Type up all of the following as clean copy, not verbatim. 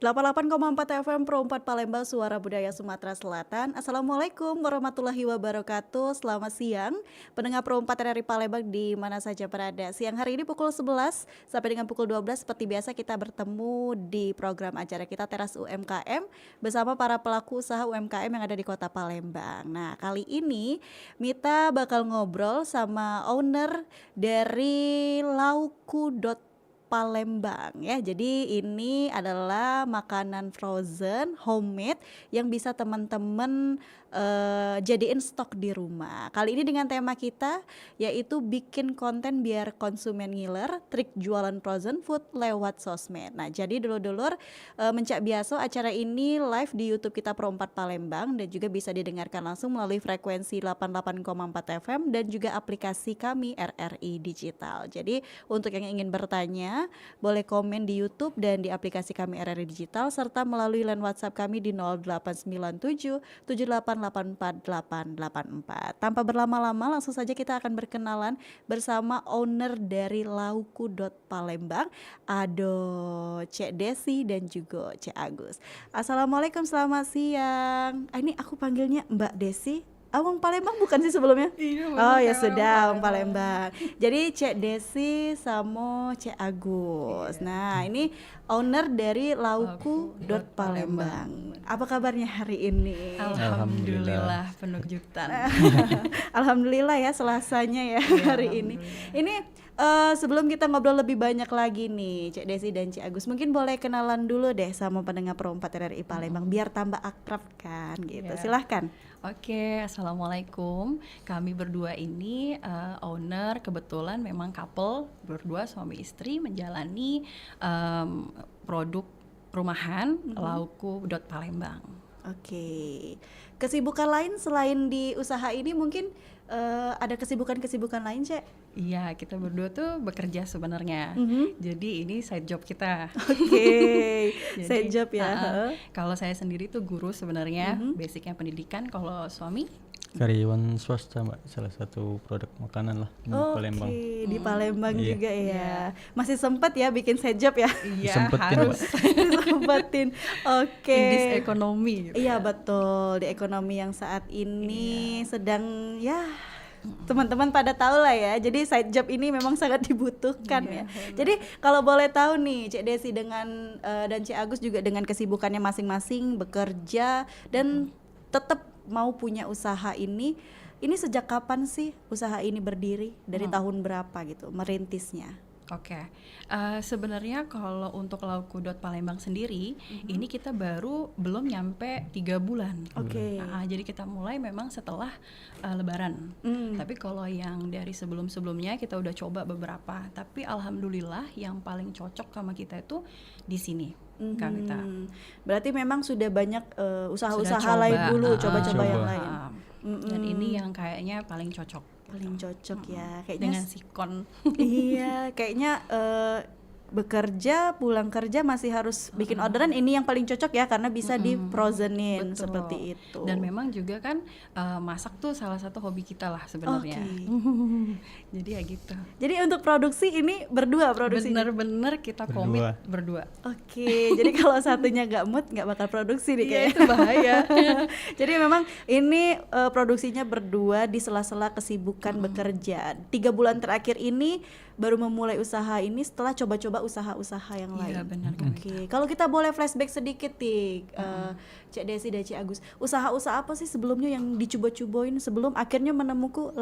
88,4 FM Pro 4 Palembang Suara Budaya Sumatera Selatan. Assalamualaikum warahmatullahi wabarakatuh. Selamat siang pendengar Pro 4 RRI Palembang di mana saja berada. Siang hari ini pukul 11 sampai dengan pukul 12 seperti biasa kita bertemu di program acara kita Teras UMKM bersama para pelaku usaha UMKM yang ada di Kota Palembang. Nah, kali ini Mita bakal ngobrol sama owner dari Palembang ya. Jadi ini adalah makanan frozen homemade yang bisa teman-teman jadiin stok di rumah. Kali ini dengan tema kita yaitu bikin konten biar konsumen ngiler, trik jualan frozen food lewat sosmed. Nah, jadi dulur-dulur mencak biaso acara ini live di YouTube kita Pro 4 Palembang dan juga bisa didengarkan langsung melalui frekuensi 88,4 FM dan juga aplikasi kami RRI Digital. Jadi untuk yang ingin bertanya boleh komen di YouTube dan di aplikasi kami RRI Digital serta melalui line WhatsApp kami di 0897 7884 884. Tanpa berlama-lama langsung saja kita akan berkenalan bersama owner dari Palembang, Cek Desi dan juga Cek Agus. Assalamualaikum, selamat siang. Ini aku panggilnya Mbak Desi. Awang Palembang bukan sih sebelumnya? Iya, oh ya sudah, Awang Palembang. Jadi Cek Desi sama Cek Agus. Iya. Nah, ini owner dari Palembang. Apa kabarnya hari ini? Alhamdulillah penuh kejutan. Alhamdulillah ya Selasanya ya hari ini. Ini sebelum kita ngobrol lebih banyak lagi nih Cek Desi dan Cek Agus, mungkin boleh kenalan dulu deh sama pendengar Pro 4 RRI Palembang biar tambah akrab kan gitu. Yeah. Silahkan. Oke, assalamualaikum. Kami berdua ini owner, kebetulan memang couple berdua suami istri menjalani produk rumahan Palembang. Oke. Kesibukan lain selain di usaha ini mungkin ada kesibukan lain, Cek? Iya, kita berdua tuh bekerja sebenarnya. Jadi ini side job kita. Oke. Side job ya. Kalau saya sendiri tuh guru sebenarnya, basicnya pendidikan. Kalau suami? Karyawan swasta, Mbak, salah satu produk makanan lah di Palembang. Oke, di Palembang juga ya. Masih sempat ya bikin side job ya? Iya, harus disempetin. Oke. In this ekonomi gitu. Iya, betul. Di ekonomi yang saat ini sedang ya teman-teman pada tahu lah ya. Jadi side job ini memang sangat dibutuhkan ya. Jadi kalau boleh tahu nih Cek Desi dengan dan Cek Agus juga dengan kesibukannya masing-masing bekerja dan tetap mau punya usaha ini sejak kapan sih usaha ini berdiri? Dari tahun berapa gitu merintisnya? Oke, sebenarnya kalau untuk Palembang sendiri, ini kita belum nyampe 3 bulan. Oke. Jadi kita mulai memang setelah Lebaran. Tapi kalau yang dari sebelum-sebelumnya kita udah coba beberapa. Tapi alhamdulillah yang paling cocok sama kita itu di sini. Kita. Berarti memang sudah banyak usaha-usaha lain dulu, coba-coba yang lain. Dan ini yang kayaknya paling cocok. Paling cocok ya, kayaknya dengan sikon. Iya, kayaknya bekerja pulang kerja masih harus bikin orderan, ini yang paling cocok ya karena bisa di frozenin seperti itu. Dan memang juga kan masak tuh salah satu hobi kita lah sebenarnya. Jadi ya gitu. Jadi untuk produksi ini berdua produksi. Bener-bener kita komit berdua. Oke, jadi kalau satunya nggak mood nggak bakal produksi nih kayaknya. Itu bahaya. Jadi memang ini produksinya berdua di sela-sela kesibukan bekerja. 3 bulan terakhir ini baru memulai usaha ini setelah coba-coba usaha-usaha yang lain. Iya benar. Oke. Kalau kita boleh flashback sedikit nih, Cek Desi dan Cek Agus, usaha-usaha apa sih sebelumnya yang dicoba-cobain sebelum akhirnya menemukan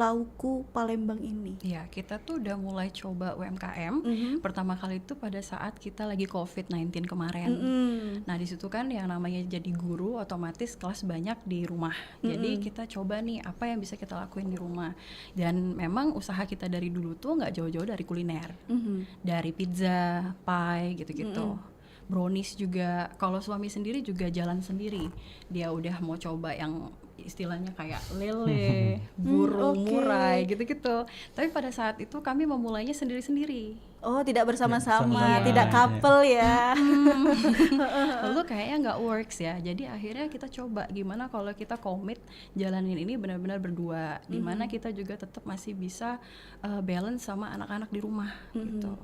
Palembang ini? Iya, kita tuh udah mulai coba UMKM. Pertama kali itu pada saat kita lagi COVID-19 kemarin. Nah di situ kan yang namanya jadi guru otomatis kelas banyak di rumah. Jadi kita coba nih apa yang bisa kita lakuin di rumah. Dan memang usaha kita dari dulu tuh nggak jauh-jauh dari kuliner, dari pizza, pie gitu-gitu. Brownies juga. Kalau suami sendiri juga jalan sendiri. Dia udah mau coba yang istilahnya kayak lele, burung murai gitu-gitu. Tapi pada saat itu kami memulainya sendiri-sendiri. Oh, tidak bersama-sama, tidak couple ya. Lalu kayaknya nggak works ya. Jadi akhirnya kita coba gimana kalau kita komit jalanin ini benar-benar berdua. Dimana kita juga tetap masih bisa balance sama anak-anak di rumah gitu.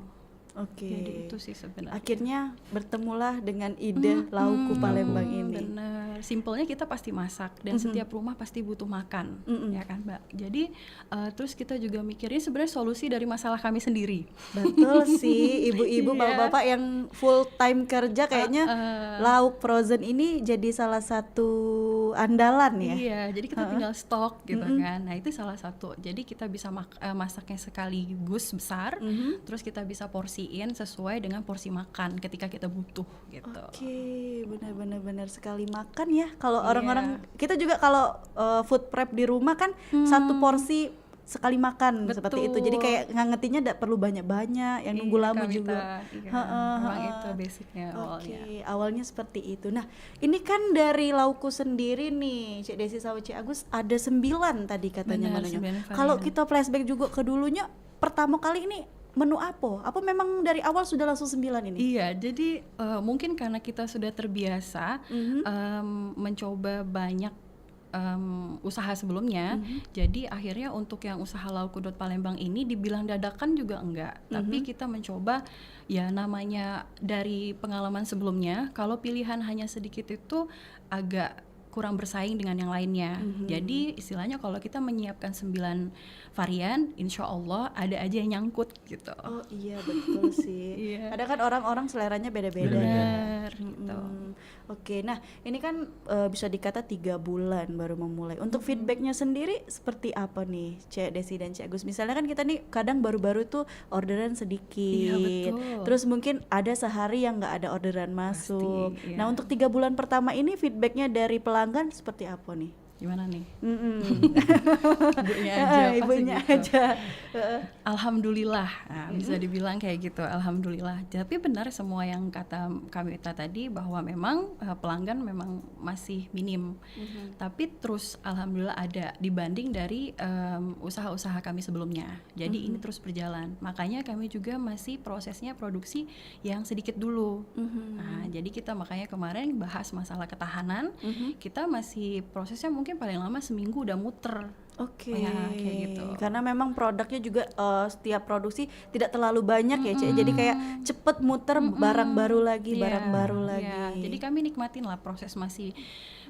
Oke. Jadi itu sih sebenarnya. Akhirnya bertemulah dengan ide lauku Palembang ini. Bener, simpelnya kita pasti masak dan setiap rumah pasti butuh makan, ya kan Mbak. Jadi terus kita juga mikirnya sebenarnya solusi dari masalah kami sendiri. Betul sih, ibu-ibu, Iya. bapak-bapak yang full time kerja kayaknya lauk frozen ini jadi salah satu andalan ya. Iya, jadi kita tinggal stok gitu kan. Nah itu salah satu. Jadi kita bisa masaknya sekaligus besar, terus kita bisa porsiin sesuai dengan porsi makan ketika kita butuh gitu. Oke, benar-benar sekali makan ya. Kalau Iya. orang-orang kita juga kalau food prep di rumah kan satu porsi sekali makan seperti itu. Jadi kayak ngangetinnya tidak perlu banyak-banyak, yang nunggu Iya, lama Kak juga. Wita. Iya, memang itu basicnya awalnya. Oke, awalnya seperti itu. Nah, ini kan dari lauku sendiri nih, Cik Desi sama Cik Agus ada 9 tadi katanya Benar, menunya. 9 Kalau varian. kita flashback juga ke dulunya, pertama kali ini menu apa? Apa memang dari awal sudah langsung 9 ini? Iya, jadi mungkin karena kita sudah terbiasa mencoba banyak usaha sebelumnya, jadi akhirnya untuk yang usaha lauku.palembang ini dibilang dadakan juga enggak, tapi kita mencoba ya namanya dari pengalaman sebelumnya, kalau pilihan hanya sedikit itu agak kurang bersaing dengan yang lainnya. Jadi istilahnya kalau kita menyiapkan 9 varian, insya Allah ada aja yang nyangkut gitu. Oh iya betul sih. Iya. Kadang kan orang-orang seleranya beda-beda ya. Benar gitu. Oke, nah ini kan bisa dikata 3 bulan baru memulai. Untuk feedbacknya sendiri seperti apa nih, Cik Desi dan Cik Agus? Misalnya kan kita nih kadang baru-baru tuh orderan sedikit, Iya, betul. terus mungkin ada sehari yang nggak ada orderan masuk. Pasti, iya. Nah untuk 3 bulan pertama ini feedbacknya dari pelanggan seperti apa nih? Gimana nih? Ibunya pasti ibunya gitu. aja. Alhamdulillah, nah, bisa dibilang kayak gitu. Alhamdulillah. Tapi benar semua yang kata Kak Wita tadi bahwa memang pelanggan memang masih minim. Tapi terus alhamdulillah ada dibanding dari usaha-usaha kami sebelumnya. Jadi ini terus berjalan. Makanya kami juga masih prosesnya produksi yang sedikit dulu. Nah, jadi kita makanya kemarin bahas masalah ketahanan. Kita masih prosesnya mungkin paling lama seminggu udah muter. Oke, Ya, kayak gitu. karena memang produknya juga setiap produksi tidak terlalu banyak ya, Cik. Jadi kayak cepet muter barang baru lagi, barang baru lagi. Iya, jadi kami nikmatin lah proses masih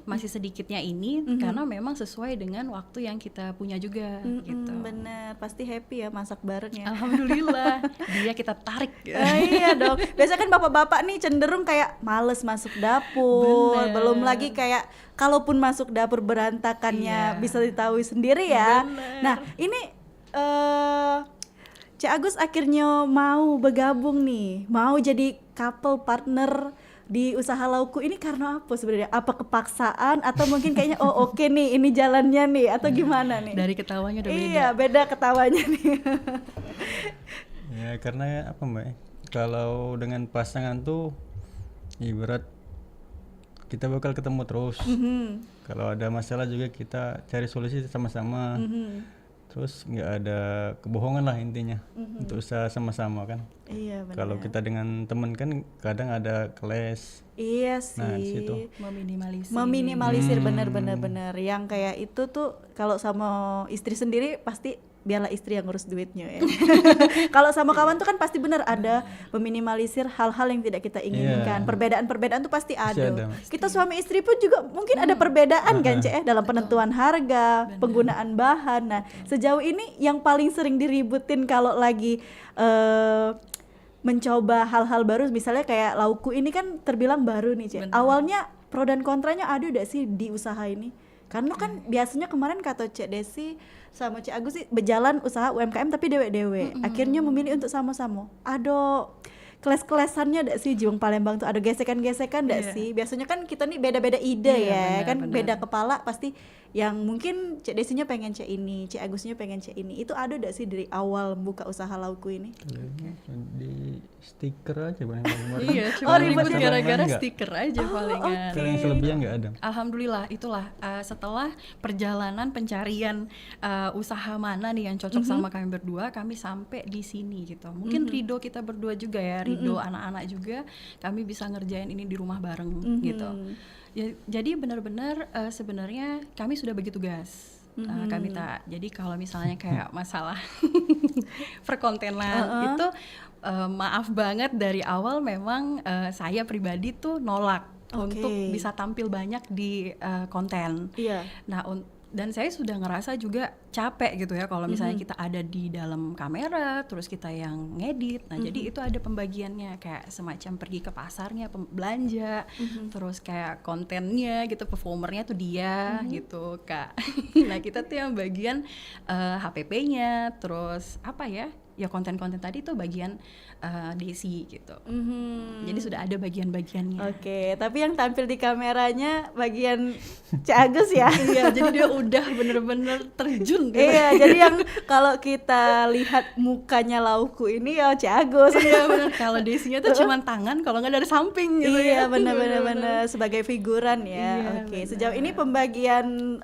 sedikitnya ini karena memang sesuai dengan waktu yang kita punya juga gitu. Bener, pasti happy ya masak bareng ya. Alhamdulillah, dia kita tarik. Iya dong. Biasanya kan bapak-bapak nih cenderung kayak males masuk dapur. Bener. Belum lagi kayak kalaupun masuk dapur berantakannya Iya. bisa diketahui sendiri ya. Bener. Nah, ini Cik Agus akhirnya mau bergabung nih, mau jadi couple partner di usaha lauku ini karena apa sebenarnya? Apa kepaksaan atau mungkin kayaknya oh oke nih ini jalannya nih atau gimana nih? Dari ketawanya udah beda. Iya, beda ketawanya nih. Ya karena apa Mbak? Kalau dengan pasangan tuh ibarat kita bakal ketemu terus. Kalau ada masalah juga kita cari solusi sama-sama. Terus nggak ada kebohongan lah intinya untuk usaha sama-sama kan. Iya benar. Kalau kita dengan temen kan kadang ada kelas. Iya sih. Nah, di situ. Meminimalisir benar-benar yang kayak itu tuh kalau sama istri sendiri pasti biarlah istri yang ngurus duitnya ya. Kalau sama kawan tuh kan pasti benar ada meminimalisir hal-hal yang tidak kita inginkan. Iya. Perbedaan-perbedaan tuh pasti ada. ada. Kita suami istri pun juga mungkin ada perbedaan kan Cek dalam penentuan harga, penggunaan bahan. Nah, sejauh ini yang paling sering diributin kalau lagi mencoba hal-hal baru misalnya kayak lauku ini kan terbilang baru nih Cek. Awalnya pro dan kontranya ada udah sih di usaha ini? Karena kan biasanya kemarin kata Cik Desi sama Cik Agus sih berjalan usaha UMKM tapi dewe-dewe. Akhirnya memilih untuk sama-sama. Ada keles-kelesannya ndak sih Jiwang Palembang tuh ada gesekan-gesekan ndak sih? Biasanya kan kita nih beda-beda ide ya, benar, kan benar. beda kepala pasti yang mungkin Cik Desinya pengen Cik ini, Cik Agusnya pengen Cik ini. Itu ada ndak sih dari awal buka usaha lauku ini? Di stiker aja Bang. Iya, cuma ribut Selebihnya gara-gara enggak. stiker aja palingan. Kalau yang selebihnya nggak ada. Alhamdulillah itulah setelah perjalanan pencarian usaha mana nih yang cocok sama kami berdua, kami sampai di sini gitu. Mungkin ridho kita berdua juga ya, ridho anak-anak juga, kami bisa ngerjain ini di rumah bareng gitu. Ya, jadi benar-benar sebenarnya kami sudah bagi tugas. Kami tak. Jadi kalau misalnya kayak masalah perkontenan itu maaf banget dari awal memang saya pribadi tuh nolak untuk bisa tampil banyak di konten. Iya. Nah, dan saya sudah ngerasa juga capek gitu ya kalau misalnya kita ada di dalam kamera terus kita yang ngedit. Nah, jadi itu ada pembagiannya kayak semacam pergi ke pasarnya, belanja, terus kayak kontennya gitu, performernya tuh dia gitu, Kak. Nah, kita tuh yang bagian HPP-nya, terus apa ya? Ya konten-konten tadi tuh bagian Desi gitu. Jadi sudah ada bagian-bagiannya. Oke, tapi yang tampil di kameranya bagian Cik Agus ya. Iya, jadi dia udah bener-bener terjun gitu. Iya, jadi yang kalau kita lihat mukanya Lauku ini ya Cik Agus. Iya benar. Kalau Desinya tuh cuman tangan, kalau nggak dari samping gitu Iya, ya. benar sebagai figuran ya. Iya, Oke, benar. sejauh ini pembagian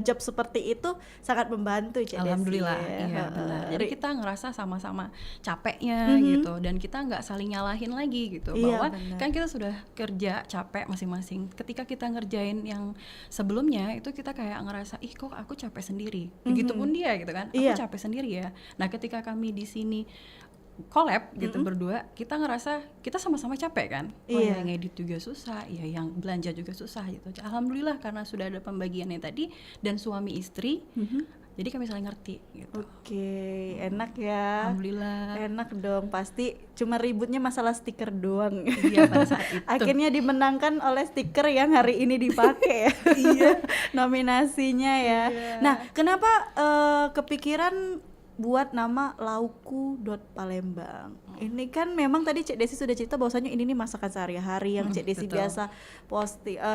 job seperti itu sangat membantu Cik Desi. Alhamdulillah, ya. iya benar. Jadi kita ngerasa sama-sama capeknya gitu, dan kita nggak saling nyalahin lagi gitu. Iya, Bahwa benar. kan kita sudah kerja capek masing-masing. Ketika kita ngerjain yang sebelumnya itu kita kayak ngerasa ih kok aku capek sendiri. Begitupun dia gitu kan, aku Iya. capek sendiri ya. Nah ketika kami di sini collab gitu berdua, kita ngerasa kita sama-sama capek kan. Oh Iya. yang ngedit juga susah, ya yang belanja juga susah gitu. Alhamdulillah karena sudah ada pembagiannya tadi dan suami istri, jadi kami saling ngerti gitu. Oke, enak ya. Alhamdulillah. Enak dong, pasti cuma ributnya masalah stiker doang. Iya pada saat itu. Akhirnya dimenangkan oleh stiker yang hari ini dipakai ya. Iya. Nominasinya ya. Nah, kenapa kepikiran buat nama lauku.palembang? Ini kan memang tadi Cik Desi sudah cerita bahwasanya ini nih masakan sehari-hari yang Cik Desi betul.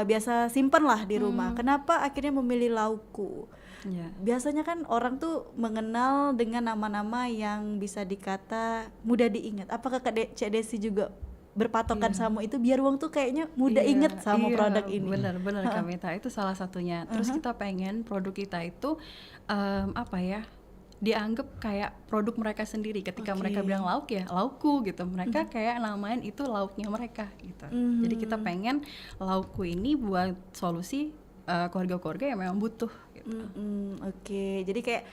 biasa simpen lah di rumah. Kenapa akhirnya memilih lauku? Iya. Biasanya kan orang tuh mengenal dengan nama-nama yang bisa dikata mudah diingat. Apakah Cik Desi juga berpatokan sama itu biar uang tuh kayaknya mudah inget sama produk ini? Benar-benar Kamita, itu salah satunya. Terus kita pengen produk kita itu apa ya, dianggap kayak produk mereka sendiri. Ketika mereka bilang lauk ya lauku gitu, mereka kayak namain itu lauknya mereka gitu. Jadi kita pengen lauku ini buat solusi keluarga-keluarga yang memang butuh gitu. Oke, jadi kayak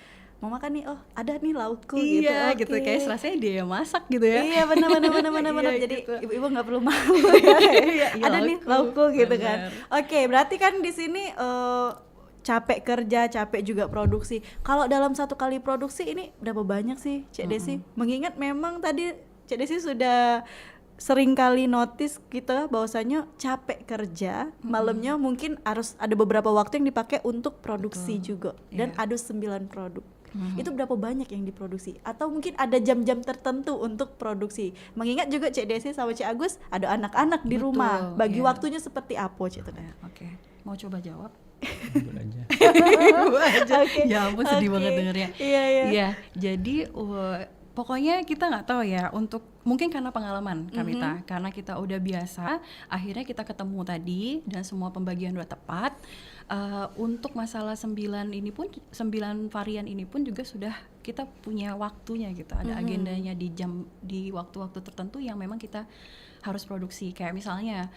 mau makan nih, oh ada nih laukku Iya gitu. gitu, kayak rasanya dia yang masak gitu ya. Iya benar. Iya, Jadi gitu. ibu-ibu nggak perlu malu ya. Iya, Ada nih laukku gitu kan. bener. Oke, berarti kan di sini capek kerja, capek juga produksi. Kalau dalam satu kali produksi ini berapa banyak sih Cik Desi? Mengingat memang tadi Cik Desi sudah sering kali notice kita bahwasanya capek kerja, malamnya mungkin harus ada beberapa waktu yang dipakai untuk produksi juga. Dan ada 9 produk. Itu berapa banyak yang diproduksi? Atau mungkin ada jam-jam tertentu untuk produksi? Mengingat juga Cik Desi sama Cik Agus ada anak-anak di rumah. Bagi iya. waktunya seperti apa Cik? Ya, oke. Mau coba jawab? Jujur aja. Oke. Ya ampun sedih Oke. banget dengernya. Iya. Iya, jadi pokoknya kita nggak tahu ya, untuk mungkin karena pengalaman Kamita, karena kita udah biasa, akhirnya kita ketemu tadi dan semua pembagian udah tepat. Untuk masalah 9 varian ini pun juga sudah kita punya waktunya gitu, ada agendanya di waktu-waktu tertentu yang memang kita harus produksi. Kayak misalnya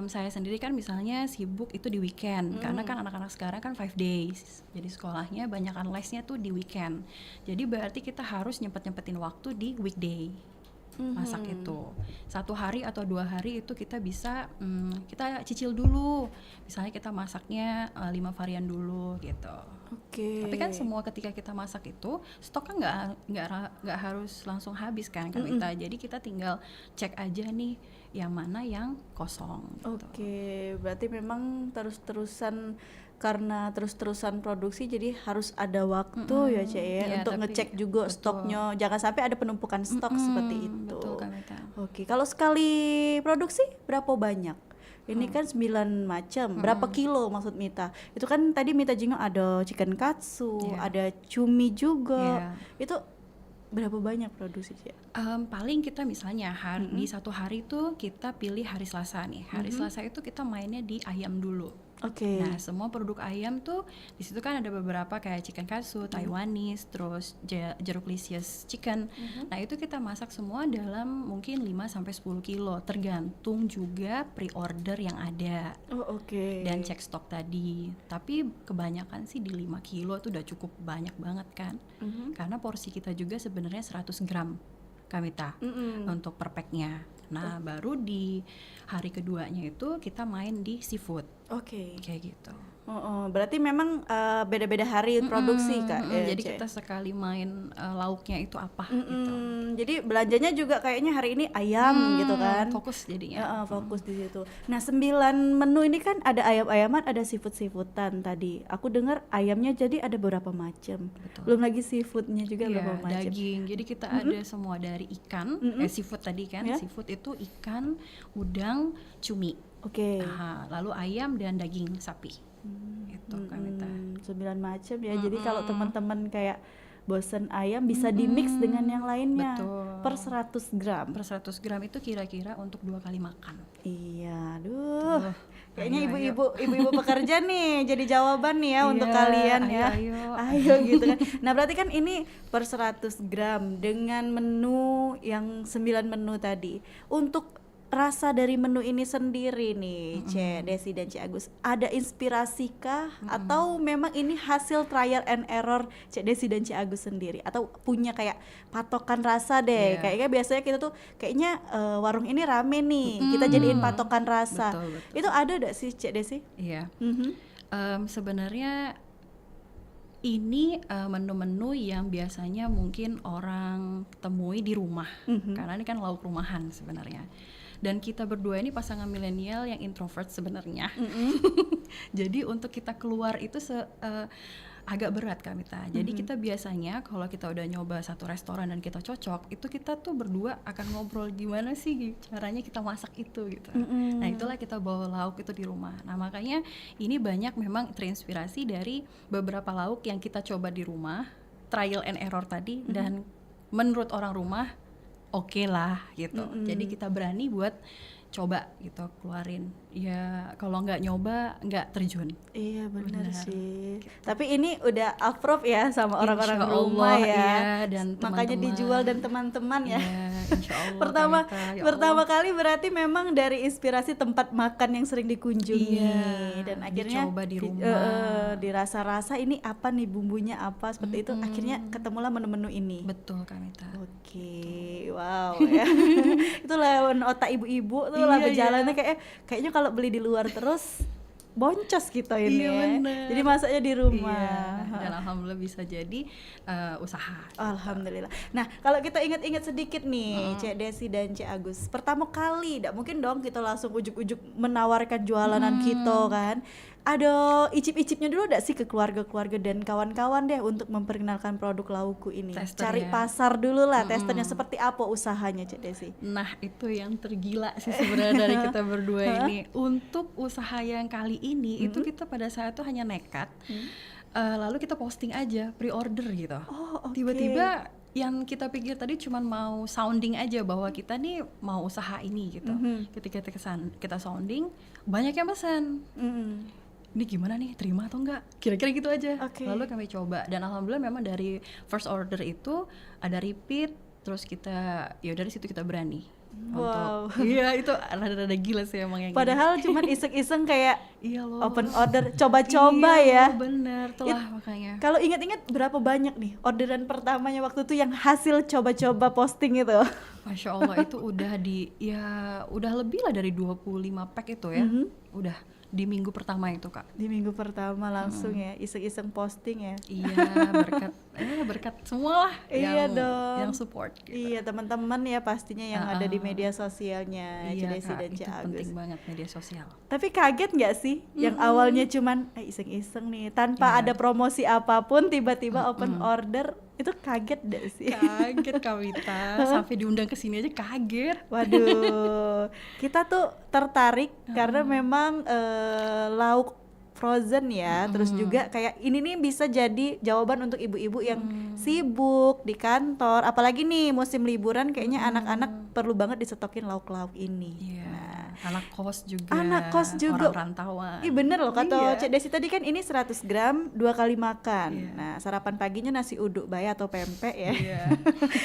saya sendiri kan misalnya sibuk itu di weekend, karena kan anak-anak sekarang kan 5 days, jadi sekolahnya banyakan lesnya tuh di weekend, jadi berarti kita harus nyempetin waktu di weekday masak itu. 1 hari atau 2 hari itu kita bisa kita cicil dulu, misalnya kita masaknya 5 varian dulu gitu. Oke. Tapi kan semua ketika kita masak itu stoknya nggak harus langsung habis kan Kamita. Jadi kita tinggal cek aja nih yang mana yang kosong gitu. Oke, berarti memang karena terus-terusan produksi jadi harus ada waktu ya Cek ya, Iya, untuk tapi ngecek juga betul. stoknya, jangan sampai ada penumpukan stok seperti itu. Betul Kamita. Oke, kalau sekali produksi berapa banyak? Ini kan 9 macam. Berapa kilo maksud Mita? Itu kan tadi Mita Jingo ada chicken katsu, Iya. ada cumi juga. Iya. Itu berapa banyak produksi Cek? Paling kita misalnya di 1 hari tuh kita pilih hari Selasa nih. Hari Selasa itu kita mainnya di ayam dulu. Oke. Nah, semua produk ayam tuh di situ kan ada beberapa kayak chicken katsu, Taiwanese, terus jeruk licious chicken. Nah, itu kita masak semua dalam mungkin 5 sampai 10 kilo, tergantung juga pre-order yang ada. Oh, oke. Dan cek stok tadi. Tapi kebanyakan sih di 5 kilo itu udah cukup banyak banget kan. Karena porsi kita juga sebenarnya 100 gram. Kamita, untuk per packnya. Nah, baru di hari keduanya itu kita main di seafood, Oke. kayak gitu. Berarti memang beda-beda hari produksi Kak. Jadi Cek. kita sekali main lauknya itu apa gitu. Jadi belanjanya juga kayaknya hari ini ayam gitu kan. Fokus jadinya. Fokus di situ. Nah, 9 menu ini kan ada ayam-ayaman, ada seafood-seafoodan tadi. Aku dengar ayamnya jadi ada beberapa macam. Belum lagi seafoodnya juga Iya, beberapa macam. daging. Jadi kita ada semua dari ikan, seafood tadi kan. Ya. Seafood itu ikan, udang, cumi. Oke. Lalu ayam dan daging sapi. Itu Kamita. 9 macam ya. Jadi kalau teman-teman kayak bosen ayam bisa di-mix dengan yang lainnya. Betul. Per 100 gram. Per 100 gram itu kira-kira untuk 2 kali makan. Iya, aduh. Kayaknya Ayo, ibu-ibu pekerja nih jadi jawaban nih ya untuk Iya, kalian ya. ayo. Gitu kan. Nah, berarti kan ini per 100 gram dengan menu yang 9 menu tadi. Untuk rasa dari menu ini sendiri nih, Cek Desi dan Cek Agus, ada inspirasi kah atau memang ini hasil trial and error Cek Desi dan Cek Agus sendiri atau punya kayak patokan rasa deh? Iya. Kayaknya biasanya kita tuh kayaknya warung ini rame nih, kita jadiin patokan rasa. Betul. Itu ada enggak sih Cek Desi? Iya. Sebenarnya ini menu-menu yang biasanya mungkin orang temui di rumah, karena ini kan lauk rumahan sebenarnya. Dan kita berdua ini pasangan milenial yang introvert sebenarnya. Jadi untuk kita keluar itu agak berat Kamita. Jadi kita biasanya kalau kita udah nyoba satu restoran dan kita cocok, itu kita tuh berdua akan ngobrol gimana sih caranya kita masak itu gitu. Nah, itulah kita bawa lauk itu di rumah. Nah, makanya ini banyak memang terinspirasi dari beberapa lauk yang kita coba di rumah, trial and error tadi, dan menurut orang rumah oke lah gitu. Jadi kita berani buat coba gitu keluarin. Ya kalau nggak nyoba nggak terjun. Iya benar Benar. sih. Tapi ini udah approve ya sama orang-orang Insya rumah Allah, ya. iya, dan makanya teman-teman. dijual dan teman-teman ya. Ya, insya Allah. pertama Kamita, ya pertama Allah. kali berarti memang dari inspirasi tempat makan yang sering dikunjungi Iya, dan akhirnya dicoba di rumah. dirasa-rasa ini apa nih bumbunya apa seperti itu akhirnya ketemulah menu-menu ini. Betul Kamita. Oke, wow ya. Itu lawan otak ibu-ibu tuh lah Iya, berjalannya kayaknya kalau beli di luar terus boncos kita ini Iya, ya. bener. Jadi masaknya di rumah. Iya, dan alhamdulillah bisa jadi usaha. Alhamdulillah. Nah, kalau kita ingat-ingat sedikit nih, Cek Desi dan Cek Agus. Pertama kali, tidak mungkin dong kita langsung ujuk-ujuk menawarkan jualanan kita kan. Ada icip-icipnya dulu enggak sih ke keluarga-keluarga dan kawan-kawan deh untuk memperkenalkan produk laukku ini. Tester Cari ya. pasar dulu lah, testernya seperti apa usahanya Cek Desi. Nah, itu yang tergila sih sebenarnya dari kita berdua ini. Untuk usaha yang kali ini itu kita pada saat itu hanya nekat. Lalu kita posting aja pre-order gitu. Oh, oke. Tiba-tiba yang kita pikir tadi cuman mau sounding aja bahwa kita nih mau usaha ini gitu. Ketika kita sounding, banyak yang pesan. Ini gimana nih, terima atau enggak? Kira-kira gitu aja. Oke. Lalu kami coba dan alhamdulillah memang dari first order itu ada repeat, terus kita ya dari situ kita berani. Wow. Iya, itu rada-rada gila sih emang yang Padahal cuma iseng-iseng kayak iya loh. open order, coba-coba Iya, ya. bener, itulah makanya. Kalau ingat-ingat berapa banyak nih orderan pertamanya waktu itu yang hasil coba-coba posting itu? Masya Allah itu udah lebih lah dari 25 pack itu ya. Udah di minggu pertama itu Kak. Di minggu pertama langsung ya iseng-iseng posting ya. Iya, berkat semua lah Iya dong. yang support gitu. Iya teman-teman ya pastinya yang ada di media sosialnya Cek Iya Desi Kak, dan itu Cek Agus. penting banget media sosial. Tapi kaget nggak sih yang awalnya cuman iseng-iseng nih tanpa ada promosi apapun tiba-tiba open order, itu kaget nggak sih? Kaget Kamita, sampai diundang ke sini aja kaget. Waduh, kita tuh tertarik karena memang lauk frozen ya, terus juga kayak ini nih bisa jadi jawaban untuk ibu-ibu yang sibuk di kantor, apalagi nih musim liburan kayaknya anak-anak perlu banget disetokin lauk-lauk ini. Iya. Nah, anak kos juga, Anak kos juga. orang rantauan. Ih bener loh kata Iya. Cek Desi tadi kan ini 100 gram 2 kali makan. Iya. Nah sarapan paginya nasi uduk bayi atau pempek ya. Iya.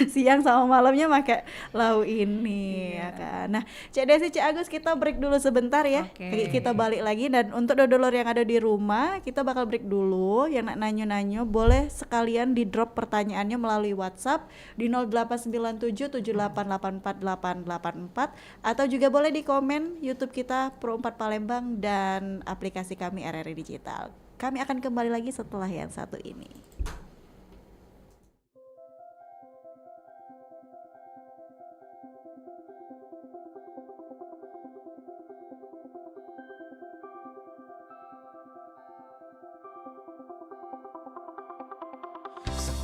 Siang sama malamnya pakai lauk ini ya kan. Nah Cek Desi, Cek Agus, kita break dulu sebentar ya. Oke. Kita balik lagi, dan untuk dodolor yang ada di rumah kita bakal break dulu. Yang nak nanyo-nanyo boleh sekalian di drop pertanyaannya melalui WhatsApp di 089778848884 atau juga boleh di komen YouTube kita Pro 4 Palembang dan aplikasi kami RRI Digital. Kami akan kembali lagi setelah yang satu ini.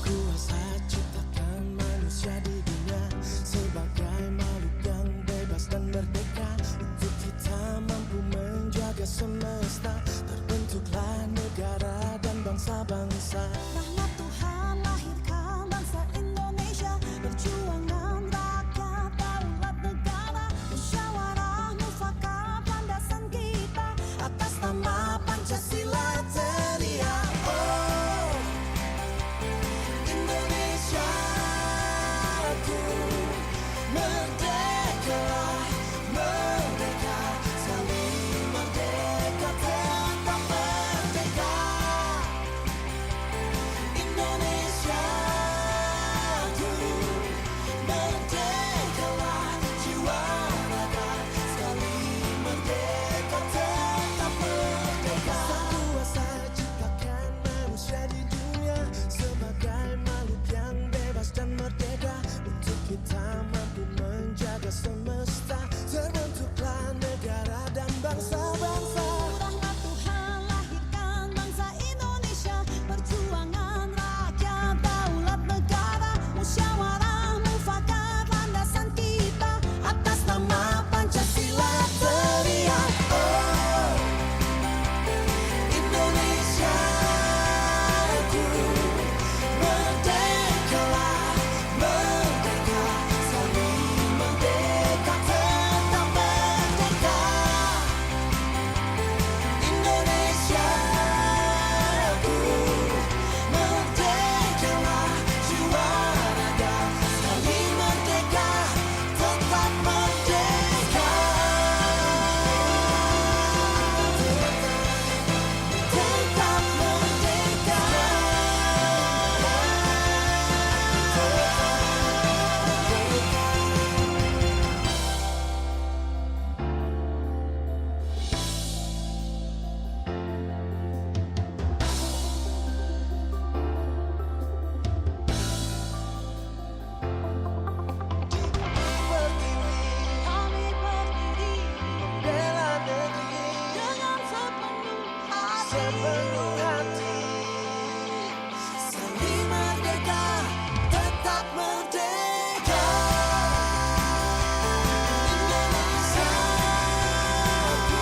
Kuasa ciptakan manusia di dunia sebagai makhluk yang bebas dan merdeka. Untuk kita mampu menjaga semesta, terbentuklah negara dan bangsa-bangsa. Rahmat Tuhan lahirkan bangsa Indonesia, perjuangan rakyat daulat negara, musyawarah mufakat landasan kita, atas nama Pancasila teriak. Oh Indonesia ku merdeka, merdeka, sekali merdeka, tetap merdeka. Indonesia ku merdekalah, jiwa raga, sekali merdeka, tetap merdeka. Kuasa ciptakan manusia di dunia sebagai makhluk yang bebas dan merdeka. Untuk kita mampu menjaga semesta, terbentuklah negara dan bangsa-bangsa. Rahmat Tuhan lahirkan bangsa Indonesia, perjuangan rakyat daulat negara, musyawarah mufakat landasan kita, atas nama Pancasila teriak. Oh Indonesia ku merdekalah, merdeka, sekali merdeka, tetap merdeka. Indonesia ku merdekalah, jiwa raga, sekali merdeka, tetap merdeka. Tetap merdeka. Kami berdiri Bela negeri dengan sepenuh hati, sepenuh hati. sekali merdeka, tetap merdeka. Indonesia ku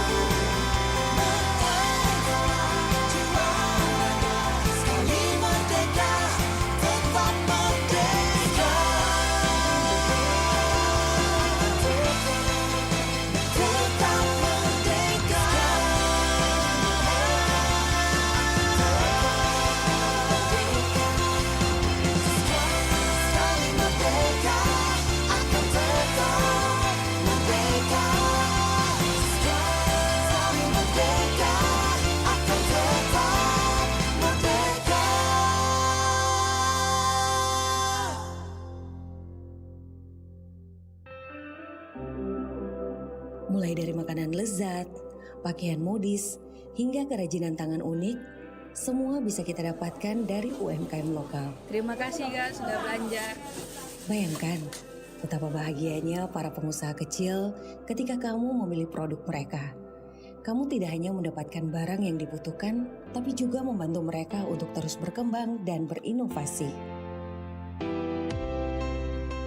merdekalah, jiwa raga, sekali merdeka, tetap merdeka. Tetap merdeka. Sekali merdeka, akan tetap merdeka. Sekali merdeka, akan tetap merdeka. Mulai dari makanan lezat, pakaian modis, hingga kerajinan tangan unik, semua bisa kita dapatkan dari UMKM lokal. Terima kasih Kak sudah belanja. Bayangkan betapa bahagianya para pengusaha kecil ketika kamu memilih produk mereka. Kamu tidak hanya mendapatkan barang yang dibutuhkan, tapi juga membantu mereka untuk terus berkembang dan berinovasi.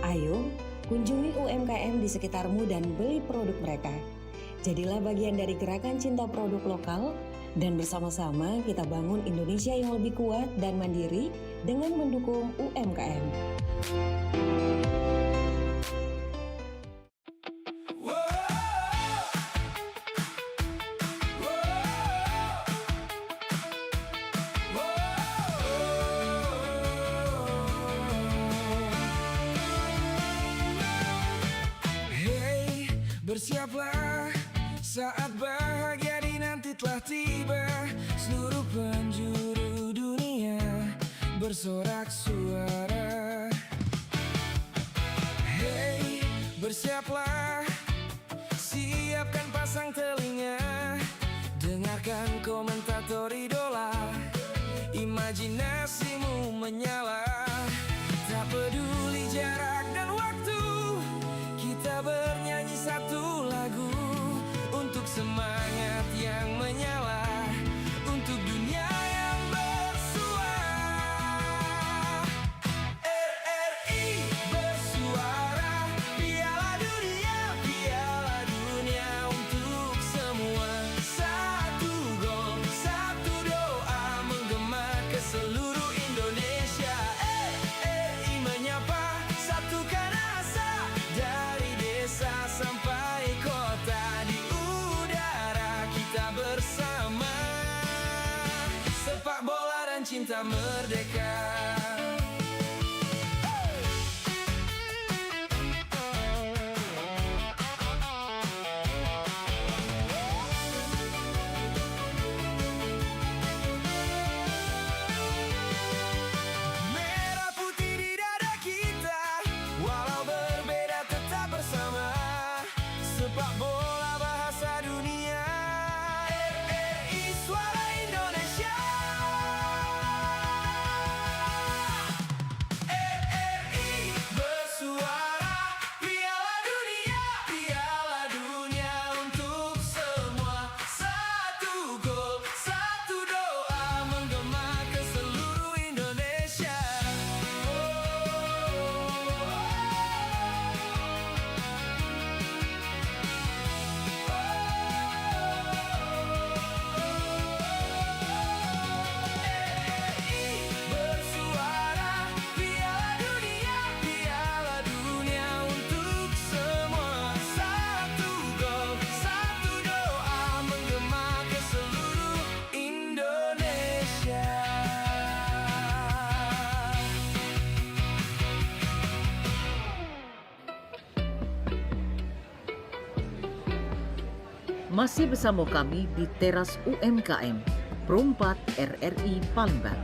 Ayo, kunjungi UMKM di sekitarmu dan beli produk mereka. Jadilah bagian dari gerakan cinta produk lokal, dan bersama-sama kita bangun Indonesia yang lebih kuat dan mandiri dengan mendukung UMKM. Bersiaplah, saat bahagia dinanti telah tiba. Seluruh penjuru dunia bersorak suara. Hey, bersiaplah, siapkan pasang telinga. Dengarkan komentator idola, imajinasimu menyala. Tak peduli jarak dan waktu, kita bernyanyi satu lagu. Untuk semangat yang menyala, untuk dunia yang bersuara. RRI bersuara, Piala Dunia, Piala Dunia untuk semua. Satu gol, satu doa menggema ke seluruh Indonesia. RRI menyapa, satukan asa dari desa sampai kota. Di udara kita bersama, sepak bola dan cinta merdeka. Merah putih di dada kita, walau berbeda tetap bersama. Sepak bola bahasa dunia, RRI suara Indonesia. RRI bersuara, Piala Dunia, Piala Dunia untuk semua. Satu gol, satu doa menggema ke seluruh Indonesia. RRI bersuara, Piala Dunia, Piala Dunia untuk semua. Satu gol, satu doa menggema ke seluruh Indonesia. Masih bersama kami di teras UMKM, Perumpat RRI Palembang.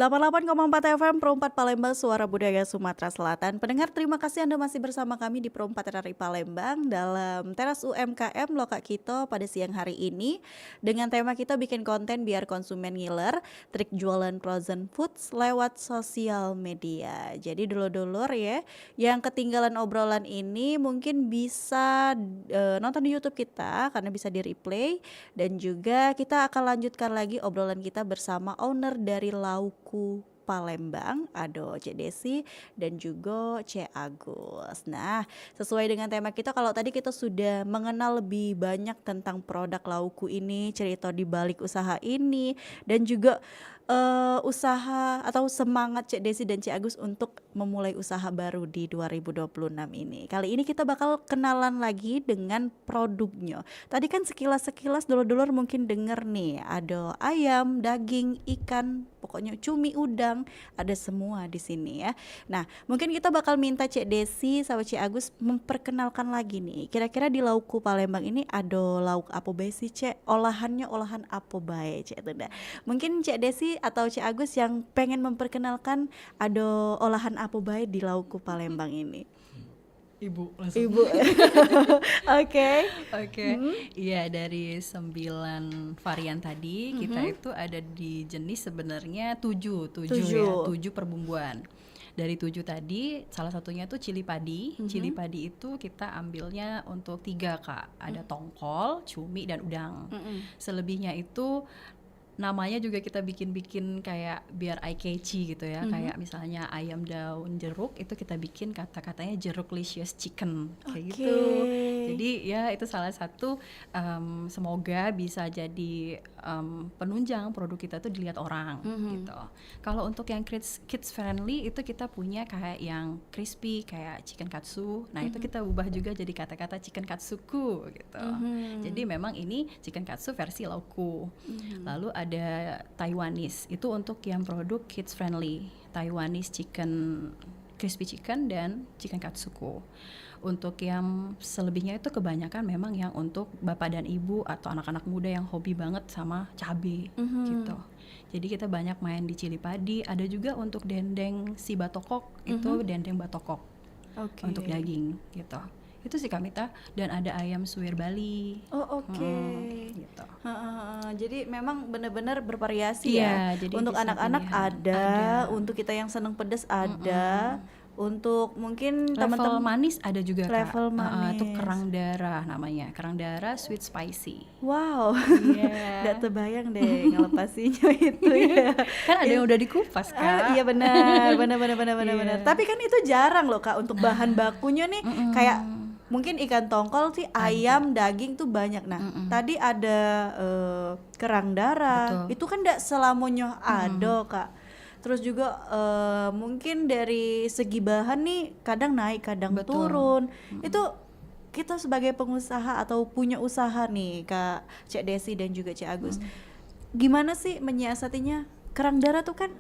Delapan 88,4 FM Perumpat Palembang, Suara Budaya Sumatera Selatan. Pendengar, terima kasih Anda masih bersama kami di Perumpat RRI Palembang dalam teras UMKM Loka Kito pada siang hari ini dengan tema kita bikin konten biar konsumen ngiler, trik jualan frozen foods lewat sosial media. Jadi dulur-dulur ya, yang ketinggalan obrolan ini mungkin bisa nonton di YouTube kita karena bisa di replay, dan juga kita akan lanjutkan lagi obrolan kita bersama owner dari Lauku Palembang, Ado Cek Desi dan juga Cek Agus. Nah, sesuai dengan tema kita, kalau tadi kita sudah mengenal lebih banyak tentang produk Lauku ini, cerita di balik usaha ini, dan juga usaha atau semangat Cek Desi dan Cek Agus untuk memulai usaha baru di 2026 ini? Kali ini kita bakal kenalan lagi dengan produknya. Tadi kan sekilas-sekilas dulur-dulur mungkin denger nih, ada ayam, daging, ikan, pokoknya cumi, udang, ada semua di sini ya. Nah, mungkin kita bakal minta Cek Desi sama Cek Agus memperkenalkan lagi nih. Kira-kira di Laukku Palembang ini ada lauk apa bae sih, Cek? Olahannya olahan apa bae, Cek? Itu dah. Mungkin Cek Desi atau Cek Agus yang pengen memperkenalkan ada olahan apa bae di Laukku Palembang ini. Ibu langsung. Ibu. Oke. Oke, iya dari 9 varian tadi kita itu ada di jenis sebenarnya 7 ya, 7 perbumbuan. Dari 7 tadi salah satunya tuh cili padi. Cili padi itu kita ambilnya untuk 3 Kak. Ada tongkol, cumi dan udang. Selebihnya itu namanya juga kita bikin kayak biar eye catchy gitu ya. Kayak misalnya ayam daun jeruk itu kita bikin kata-katanya jeruklicious chicken kayak gitu. Jadi ya itu salah satu semoga bisa jadi penunjang produk kita tuh dilihat orang gitu. Kalau untuk yang kids friendly itu kita punya kayak yang crispy kayak chicken katsu. Nah itu kita ubah juga jadi kata-kata chicken katsuku gitu. Jadi memang ini chicken katsu versi Laukku. Lalu ada Taiwanese, itu untuk yang produk kids friendly, Taiwanese chicken, crispy chicken dan chicken katsuku. Untuk yang selebihnya itu kebanyakan memang yang untuk bapak dan ibu atau anak-anak muda yang hobi banget sama cabai gitu. Jadi kita banyak main di cili padi, ada juga untuk dendeng si batokok, itu dendeng batokok untuk daging gitu. Itu sih Kamita, dan ada ayam suwir Bali. Oh oke. Gitu. Jadi memang benar-benar bervariasi Iya, ya. jadi Untuk bisa anak-anak pilihan. ada, untuk kita yang seneng pedas ada, untuk mungkin Level teman-teman manis ada juga level Kak. Itu manis. kerang darah namanya, kerang darah sweet spicy. wow. Iya. Nggak terbayang deh ngelepasinya itu ya. Kan ada yang udah dikupas Kak. Iya benar. Benar. Tapi kan itu jarang loh Kak untuk bahan bakunya nih kayak mungkin ikan tongkol sih, ayam, daging tuh banyak. Nah, tadi ada kerang darah. Betul. Itu kan enggak selamanya ada, Kak. Terus juga mungkin dari segi bahan nih kadang naik, kadang Betul. turun. Itu kita sebagai pengusaha atau punya usaha nih, Kak Cek Desi dan juga Cek Agus. Gimana sih menyiasatinya? Kerang darah tuh kan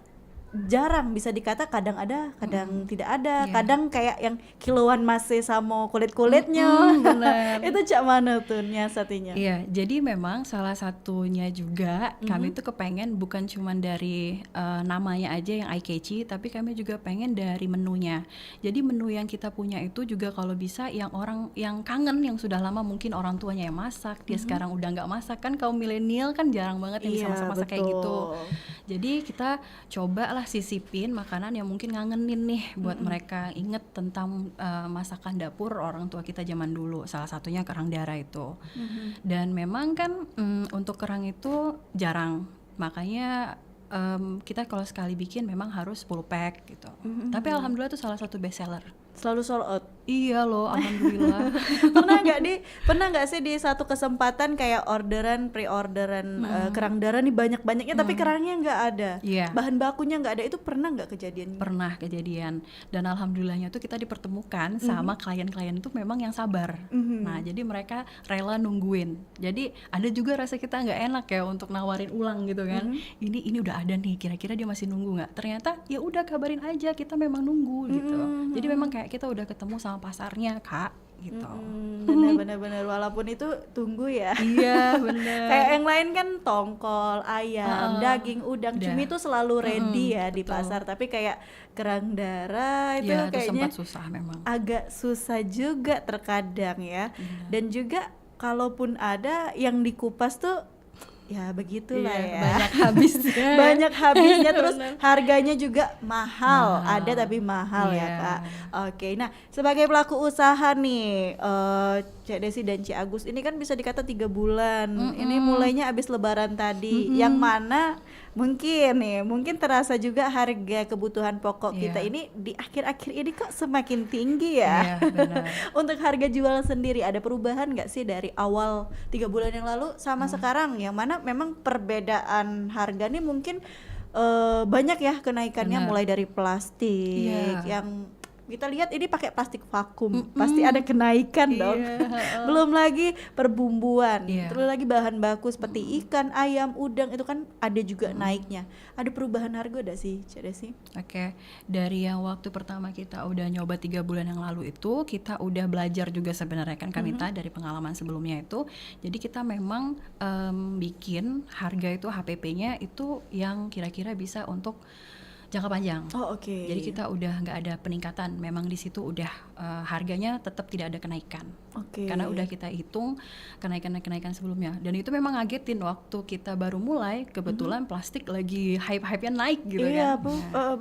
jarang, bisa dikata kadang ada, kadang tidak ada, Iya. kadang kayak yang kiloan masih sama kulit-kulitnya. benar. Itu cak mana tuh nyiasatinya? Iya, jadi memang salah satunya juga kami tuh kepengen bukan cuman dari namanya aja yang eye catchy, tapi kami juga pengen dari menunya. Jadi menu yang kita punya itu juga kalau bisa yang orang yang kangen, yang sudah lama mungkin orang tuanya yang masak, dia sekarang udah nggak masak, kan kaum milenial kan jarang banget yang bisa masak-masak kayak gitu. Jadi kita coba lah sisipin makanan yang mungkin ngangenin nih buat mereka inget tentang masakan dapur orang tua kita zaman dulu. Salah satunya kerang darah itu. Dan memang kan untuk kerang itu jarang, makanya kita kalau sekali bikin memang harus 10 pack gitu. Tapi alhamdulillah itu salah satu best seller. Selalu sold out. Iya loh, alhamdulillah. Pernah nggak sih di satu kesempatan kayak pre-orderan kerang darah nih banyak-banyaknya tapi kerangnya nggak ada, Iya. bahan bakunya nggak ada, itu pernah nggak kejadian? Pernah kejadian, dan alhamdulillahnya tuh kita dipertemukan sama klien-klien itu memang yang sabar. Nah jadi mereka rela nungguin. Jadi ada juga rasa kita nggak enak ya untuk nawarin ulang gitu kan. Ini udah ada nih, kira-kira dia masih nunggu nggak? Ternyata ya udah kabarin aja, kita memang nunggu gitu. Jadi memang kayak kita udah ketemu sama pasarnya Kak gitu. Benar-benar walaupun itu tunggu ya. Iya bener. Kayak yang lain kan tongkol, ayam, daging, udang, Udah. cumi itu selalu ready ya di betul. pasar. Tapi kayak kerang darah itu Iya, itu kayaknya sempat susah memang. agak susah juga terkadang ya. Dan juga kalaupun ada yang dikupas tuh ya begitulah Iya, ya. banyak habisnya. Banyak habisnya, terus Bener. harganya juga mahal. Ada tapi mahal ya Iya. Kak. Oke, nah sebagai pelaku usaha nih, Cek Desi dan Cik Agus ini kan bisa dikata 3 bulan. Ini mulainya abis Lebaran tadi, yang mana mungkin terasa juga harga kebutuhan pokok Iya. kita ini di akhir-akhir ini kok semakin tinggi ya. Iya benar. Untuk harga jual sendiri ada perubahan nggak sih dari awal 3 bulan yang lalu sama sekarang, yang mana memang perbedaan harga nih mungkin banyak ya kenaikannya, Benar. mulai dari plastik Iya. yang kita lihat ini pakai plastik vakum, pasti ada kenaikan dong. Belum lagi perbumbuan, Iya. terus lagi bahan baku seperti ikan, ayam, udang itu kan ada juga naiknya. Ada perubahan harga udah sih, Cak Desi? Oke, dari yang waktu pertama kita udah nyoba 3 bulan yang lalu itu, kita udah belajar juga sebenarnya kan Kamita dari pengalaman sebelumnya itu. Jadi kita memang bikin harga itu HPP-nya itu yang kira-kira bisa untuk jangka panjang. Oh oke. Jadi kita udah nggak ada peningkatan, memang di situ udah harganya tetap tidak ada kenaikan. Oke. Karena udah kita hitung kenaikan sebelumnya, dan itu memang ngagetin waktu kita baru mulai, kebetulan plastik lagi hype-hype-nya naik gitu Iya kan. Bu,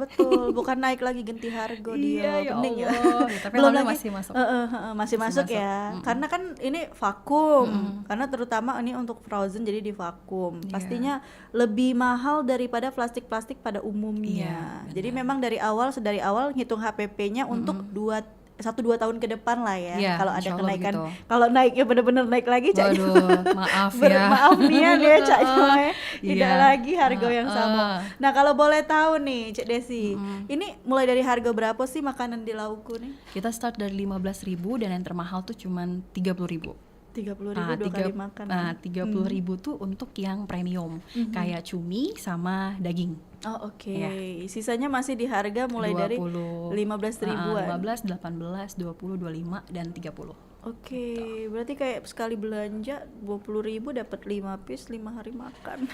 betul, bukan naik lagi ganti harga dia, Iya, ya pening ya. Allah. Ya, tapi Belum alhamdulillah lagi masih masuk. masih Masih masuk masuk. ya, karena kan ini vakum, karena terutama ini untuk frozen jadi di vakum, Iya. pastinya lebih mahal daripada plastik-plastik pada umumnya. Iya, Jadi memang dari awal ngitung HPP-nya untuk 1-2 tahun ke depan lah ya. Iya, Kalau ada insya Allah kenaikan, begitu. kalau naiknya benar-benar naik lagi, Cak. Waduh, maaf ya. Maaf nih ya Cak Joy, tidak Iya. lagi harga yang sama. Heeh. Nah kalau boleh tahu nih Cak Desi, ini mulai dari harga berapa sih makanan di Laukku nih? Kita start dari 15.000 dan yang termahal tuh cuman 30.000. 30.000 dua kali makan. Nah, 30.000 tuh untuk yang premium, kayak cumi sama daging. Oh oke, Iya. sisanya masih di harga mulai dari 15 ribuan. 15, 18, 20, 25 dan 30. Oke, berarti kayak sekali belanja 20.000 dapat 5 piece 5 hari makan.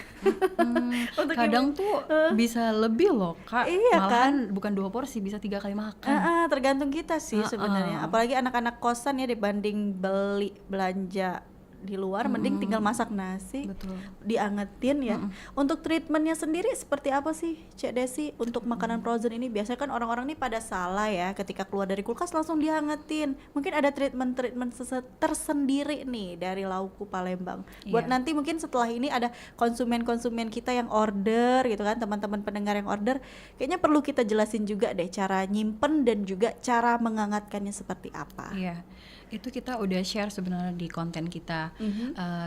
Untuk Kadang tuh bisa lebih loh, Kak. Iya, Malahan bukan 2 porsi, bisa 3 kali makan. tergantung kita sih sebenarnya. Apalagi anak-anak kosan ya, dibanding beli belanja di luar, mending tinggal masak nasi, Betul. diangetin ya. Untuk treatmentnya sendiri seperti apa sih, Cek Desi? Untuk makanan frozen ini biasanya kan orang-orang nih pada salah ya, ketika keluar dari kulkas langsung dihangetin. Mungkin ada treatment tersendiri nih dari Laukku Palembang. Buat Iya. nanti mungkin setelah ini ada konsumen-konsumen kita yang order gitu kan, teman-teman pendengar yang order, kayaknya perlu kita jelasin juga deh cara nyimpen dan juga cara menghangatkannya seperti apa. Iya, itu kita udah share sebenarnya di konten kita.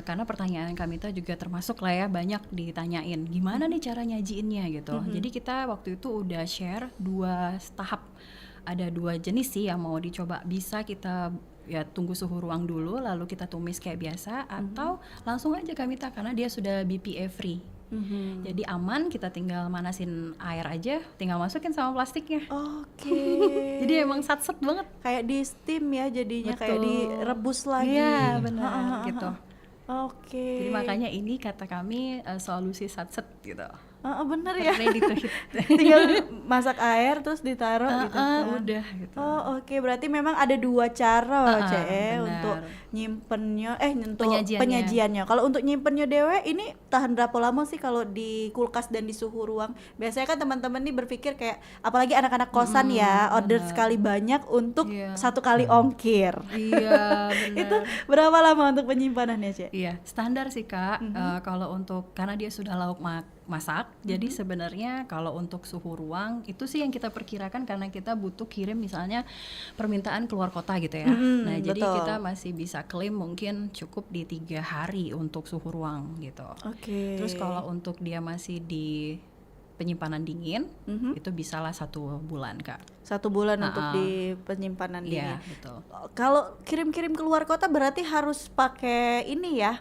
Karena pertanyaan Kamita juga termasuk lah ya, banyak ditanyain gimana nih cara nyajiinnya gitu. Jadi kita waktu itu udah share 2 tahap, ada 2 jenis sih yang mau dicoba. Bisa kita ya tunggu suhu ruang dulu lalu kita tumis kayak biasa, atau langsung aja Kamita karena dia sudah BPA free. Jadi aman, kita tinggal manasin air aja, tinggal masukin sama plastiknya. Oke. Jadi emang satset banget. Kayak di steam ya jadinya, kayak Betul. direbus lagi. Iya benar gitu. Oke. Jadi makanya ini kata kami solusi satset gitu. Bener ya. Ready to hit. Tinggal masak air terus ditaruh gitu kan. Udah gitu. Oh oke, berarti memang ada 2 cara Cek benar. untuk nyimpennya untuk Penyajiannya. penyajiannya. Kalau untuk nyimpennya dewe ini tahan berapa lama sih kalau di kulkas dan di suhu ruang? Biasanya kan teman-teman nih berpikir kayak, apalagi anak-anak kosan ya, order benar. sekali banyak untuk Iya. 1 kali ongkir. Iya benar. Itu berapa lama untuk penyimpanannya, Cek? Iya, standar sih Kak. Kalau untuk, karena dia sudah lauk masak, jadi sebenarnya kalau untuk suhu ruang itu sih yang kita perkirakan, karena kita butuh kirim misalnya permintaan keluar kota gitu ya. Nah, jadi betul. kita masih bisa klaim mungkin cukup di 3 hari untuk suhu ruang gitu. Oke. Terus kalau untuk dia masih di penyimpanan dingin, itu bisalah 1 bulan Kak. 1 bulan untuk di penyimpanan Iya, dingin. betul. Kalau kirim-kirim keluar kota berarti harus pakai ini ya,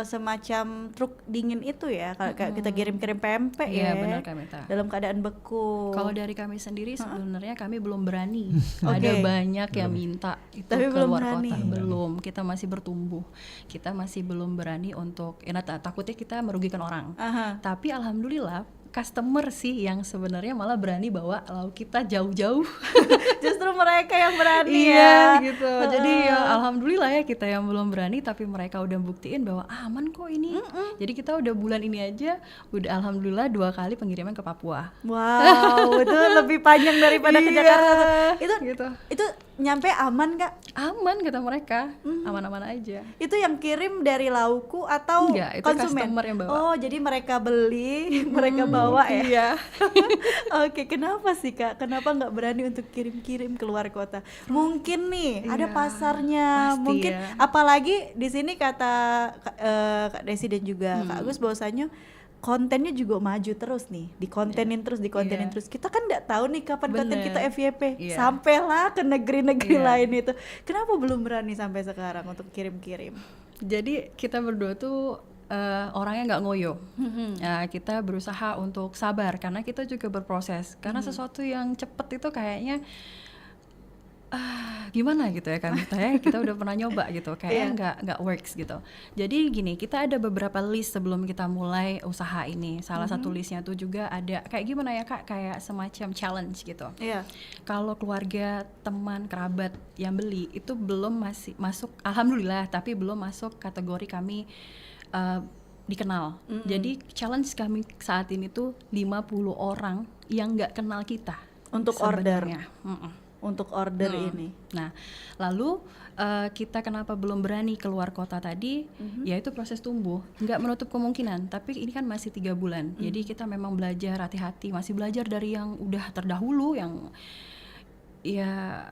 semacam truk dingin itu ya, kayak kita kirim-kirim pempek Iya, ya, benar Kamita. dalam keadaan beku. Kalau dari kami sendiri sebenarnya kami belum berani. Oke. Ada banyak yang minta itu Tapi belum keluar berani. kota. Belum. Kita masih bertumbuh. Kita masih belum berani untuk takutnya kita merugikan orang. Aha. Tapi alhamdulillah customer sih yang sebenarnya malah berani bawa lauk kita jauh-jauh. Justru mereka yang berani Iya ya. gitu. Jadi ya alhamdulillah ya kita yang belum berani, tapi mereka udah buktiin bahwa aman kok ini. Jadi kita udah bulan ini aja udah alhamdulillah 2 kali pengiriman ke Papua. Wow, itu lebih panjang daripada ke Iya, Jakarta. gitu. Itu nyampe aman Kak? Aman kata mereka, aman-aman aja. Itu yang kirim dari Laukku atau Enggak, itu konsumen? customer yang bawa. Oh, jadi mereka beli, mereka bawa ya? Iya. Oke, kenapa sih Kak? Kenapa nggak berani untuk kirim-kirim keluar kota? Mungkin nih ada Iya, pasarnya, pasti mungkin ya. apalagi di sini kata Kak Desi dan juga Kak Agus bahwasanya kontennya juga maju terus nih, dikontenin terus, Iya. terus. Kita kan nggak tahu nih kapan konten Bener. kita FYP. Iya. Sampailah ke negeri-negeri Iya. lain itu. Kenapa belum berani sampai sekarang untuk kirim-kirim? Jadi kita berdua tuh orangnya nggak ngoyo. Ya, kita berusaha untuk sabar karena kita juga berproses. Karena sesuatu yang cepet itu kayaknya gimana gitu ya kan kita udah pernah nyoba gitu kayaknya nggak works gitu. Jadi gini, kita ada beberapa list sebelum kita mulai usaha ini. Salah satu listnya tuh juga ada kayak gimana ya Kak, kayak semacam challenge gitu. Iya. Kalau keluarga, teman, kerabat yang beli itu belum masih masuk, alhamdulillah, tapi belum masuk kategori kami dikenal. Jadi challenge kami saat ini tuh 50 orang yang nggak kenal kita Untuk order. sebenarnya. Untuk order ini. Nah, lalu kita kenapa belum berani keluar kota tadi? Yaitu proses tumbuh, nggak menutup kemungkinan. Tapi ini kan masih 3 bulan, jadi kita memang belajar hati-hati, masih belajar dari yang udah terdahulu, yang ya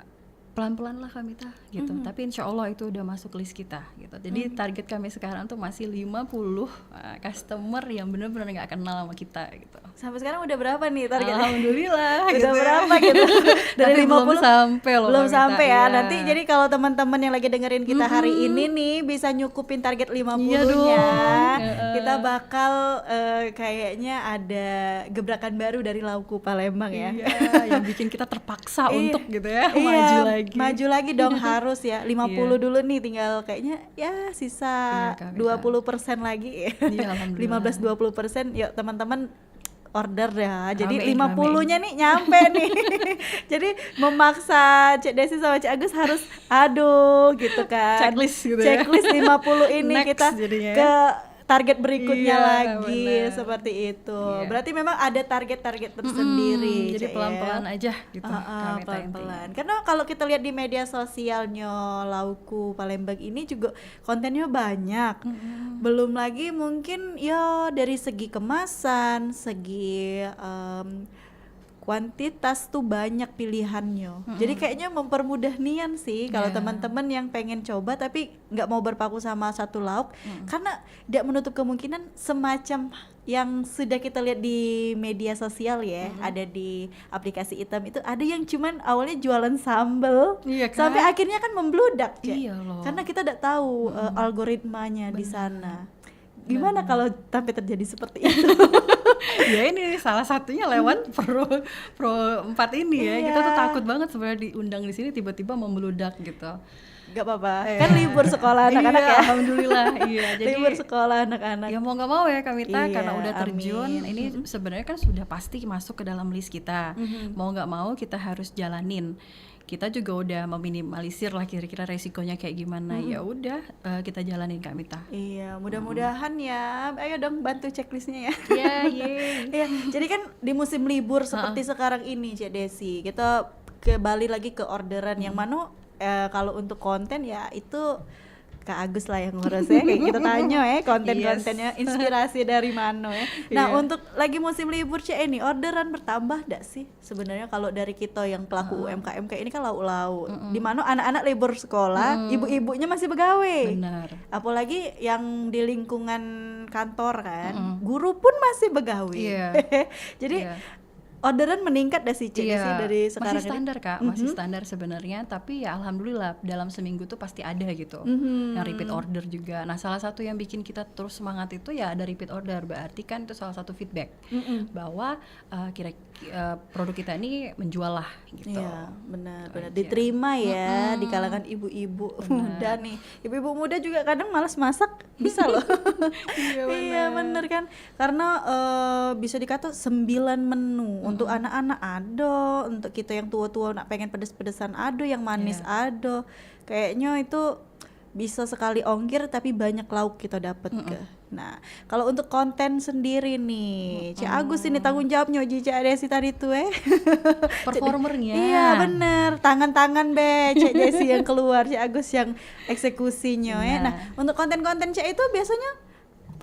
pelan-pelan lah kami gitu. Tapi insya Allah itu udah masuk list kita gitu. Jadi target kami sekarang tuh masih 50 customer yang benar-benar nggak kenal sama kita gitu. Sampai sekarang udah berapa nih targetnya? Alhamdulillah Udah gitu ya. berapa gitu? Dari Tapi belum 50 sampai loh belum Kak sampai Mita, ya. iya. Nanti jadi kalau teman-teman yang lagi dengerin kita hari ini nih bisa nyukupin target 50-nya. Iya dong. Kita bakal kayaknya ada gebrakan baru dari Lauku Palembang ya. Iya, yang bikin kita terpaksa Iya. untuk gitu ya Iya, maju lagi. maju lagi dong harus ya. 50 Iya. dulu nih, tinggal kayaknya ya sisa Iya, Kak Mita. 20% lagi. Iya, alhamdulillah. 15-20%. Yuk teman-teman order ya. Jadi Ramein, 50-nya nih nyampe nih. Jadi memaksa Cek Desi sama Cek Agus harus aduh gitu kan. Checklist gitu ya. Checklist 50 ini Next kita jadinya ya. ke target berikutnya Iya, lagi bener. seperti itu. Iya. Berarti memang ada target-target tersendiri. Jadi Cek, ya. pelan-pelan aja gitu. Ah, Kak Mita, pelan-pelan. Karena kalau kita lihat di media sosialnya Lauku Palembang ini juga kontennya banyak. Belum lagi mungkin ya dari segi kemasan, segi kuantitas tuh banyak pilihannya. Jadi kayaknya mempermudah nian sih kalau Iya. teman-teman yang pengen coba tapi nggak mau berpaku sama satu lauk, karena tidak menutup kemungkinan semacam yang sudah kita lihat di media sosial ya, ada di aplikasi hitam itu ada yang cuman awalnya jualan sambel, Iya kan? sampai akhirnya kan membludak Cek. Iya loh. Karena kita tidak tahu algoritmanya di sana. Gimana kalau sampai terjadi seperti itu? Ya ini salah satunya lewat pro 4 ini ya. Kita tuh Iya. takut banget sebenarnya diundang di sini tiba-tiba membludak gitu. Gak apa-apa, kan libur sekolah anak-anak Iya, ya. alhamdulillah. Iya, jadi Libur sekolah anak-anak. ya mau nggak mau ya Kak Mita, Iya, karena udah terjun amin. ini sebenarnya kan sudah pasti masuk ke dalam list kita. Mau nggak mau kita harus jalanin. Kita juga udah meminimalisir lah kira-kira resikonya kayak gimana. Ya udah kita jalanin Kak Mita. Iya, mudah-mudahan ya. Ayo dong bantu checklistnya ya. Ya, yeay. Iya, jadi kan di musim libur seperti sekarang ini Cek Desi, kita kembali lagi ke orderan yang mana kalau untuk konten ya itu Kak Agus lah yang ngurus ya, kayak kita tanya ya konten-kontennya inspirasi dari mana ya. Nah Iya. untuk lagi musim libur Cek ini orderan bertambah gak sih sebenarnya kalau dari kita yang pelaku UMKM kayak ini kan lauk-lauk, di mana anak-anak libur sekolah, ibu-ibunya masih begawe. Benar. Apalagi yang di lingkungan kantor kan, guru pun masih begawe. Iya. Jadi Iya. orderan meningkat dah sih Cek Desi dari sekarang masih standar Kak, masih standar sebenarnya, tapi ya alhamdulillah dalam seminggu tuh pasti ada gitu yang repeat order juga. Nah salah satu yang bikin kita terus semangat itu ya ada repeat order, berarti kan itu salah satu feedback bahwa produk kita ini menjual lah gitu. Iya, benar-benar Aja. diterima ya di kalangan ibu-ibu muda nih. Ibu-ibu muda juga kadang malas masak, bisa loh. Iya, bener kan? Karena bisa dikata 9 menu. Untuk anak-anak ada, untuk kita yang tua-tua nak pengen pedes-pedesan ada, yang manis ada. Kayaknya itu bisa sekali ongkir tapi banyak lauk kita dapat ke. Nah, kalau untuk konten sendiri nih, Cik Agus ini tanggung jawabnya Uji Cik Desi tadi tuh Performernya. Iya bener, tangan-tangan be Cik Desi yang keluar, Cik Agus yang eksekusinya ya. Nah untuk konten-konten Cik itu biasanya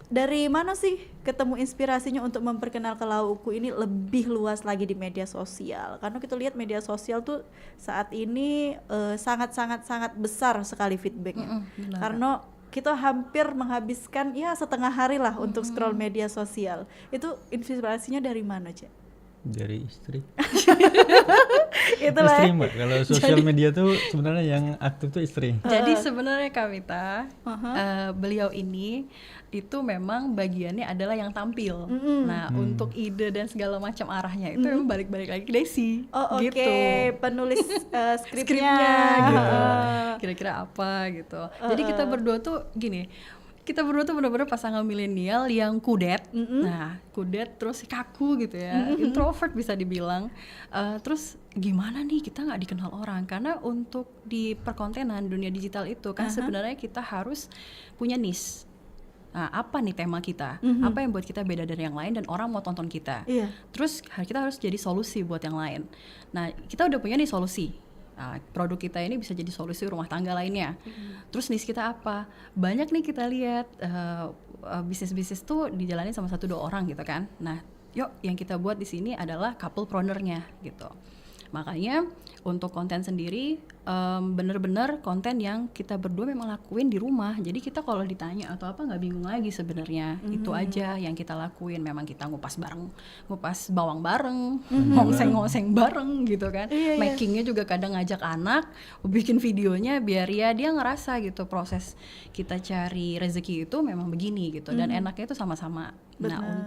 dari mana sih ketemu inspirasinya untuk memperkenalkan laukku ini lebih luas lagi di media sosial? Karena kita lihat media sosial tuh saat ini sangat besar sekali feedbacknya. benar. Karena kita hampir menghabiskan ya setengah hari lah untuk scroll media sosial. Itu inspirasinya dari mana, Cek? Dari istri. Itulah. Istri Mbak, kalau sosial media tuh sebenarnya yang aktif tuh istri. Jadi sebenarnya Kavita, beliau ini itu memang bagiannya adalah yang tampil. Nah, untuk ide dan segala macam arahnya itu memang balik-balik lagi ke Desi. Oh, oke, gitu. penulis skripnya. Skripnya gitu. Heeh. Kira-kira apa gitu. Jadi kita berdua tuh gini, kita berdua tuh benar-benar pasangan milenial yang kudet. Nah, kudet terus kaku gitu ya, introvert bisa dibilang. Terus gimana nih kita nggak dikenal orang? Karena untuk di perkontenan dunia digital itu kan sebenarnya kita harus punya niche. Nah, apa nih tema kita? Apa yang buat kita beda dari yang lain dan orang mau tonton kita? Iya. Terus kita harus jadi solusi buat yang lain. Nah, kita udah punya nih solusi. Nah, produk kita ini bisa jadi solusi rumah tangga lainnya. Terus niche kita apa? Banyak nih kita lihat bisnis-bisnis tuh dijalani sama 1-2 orang gitu kan. Nah, yuk yang kita buat di sini adalah couple-preneurnya gitu. Makanya untuk konten sendiri bener-bener konten yang kita berdua memang lakuin di rumah. Jadi kita kalau ditanya atau apa nggak bingung lagi sebenarnya. Itu aja yang kita lakuin. Memang kita ngupas bawang bareng, ngoseng-ngoseng bareng gitu kan. Makingnya juga kadang ngajak anak, bikin videonya biar ya dia ngerasa gitu proses kita cari rezeki itu memang begini gitu. Dan enaknya itu sama-sama. Nah,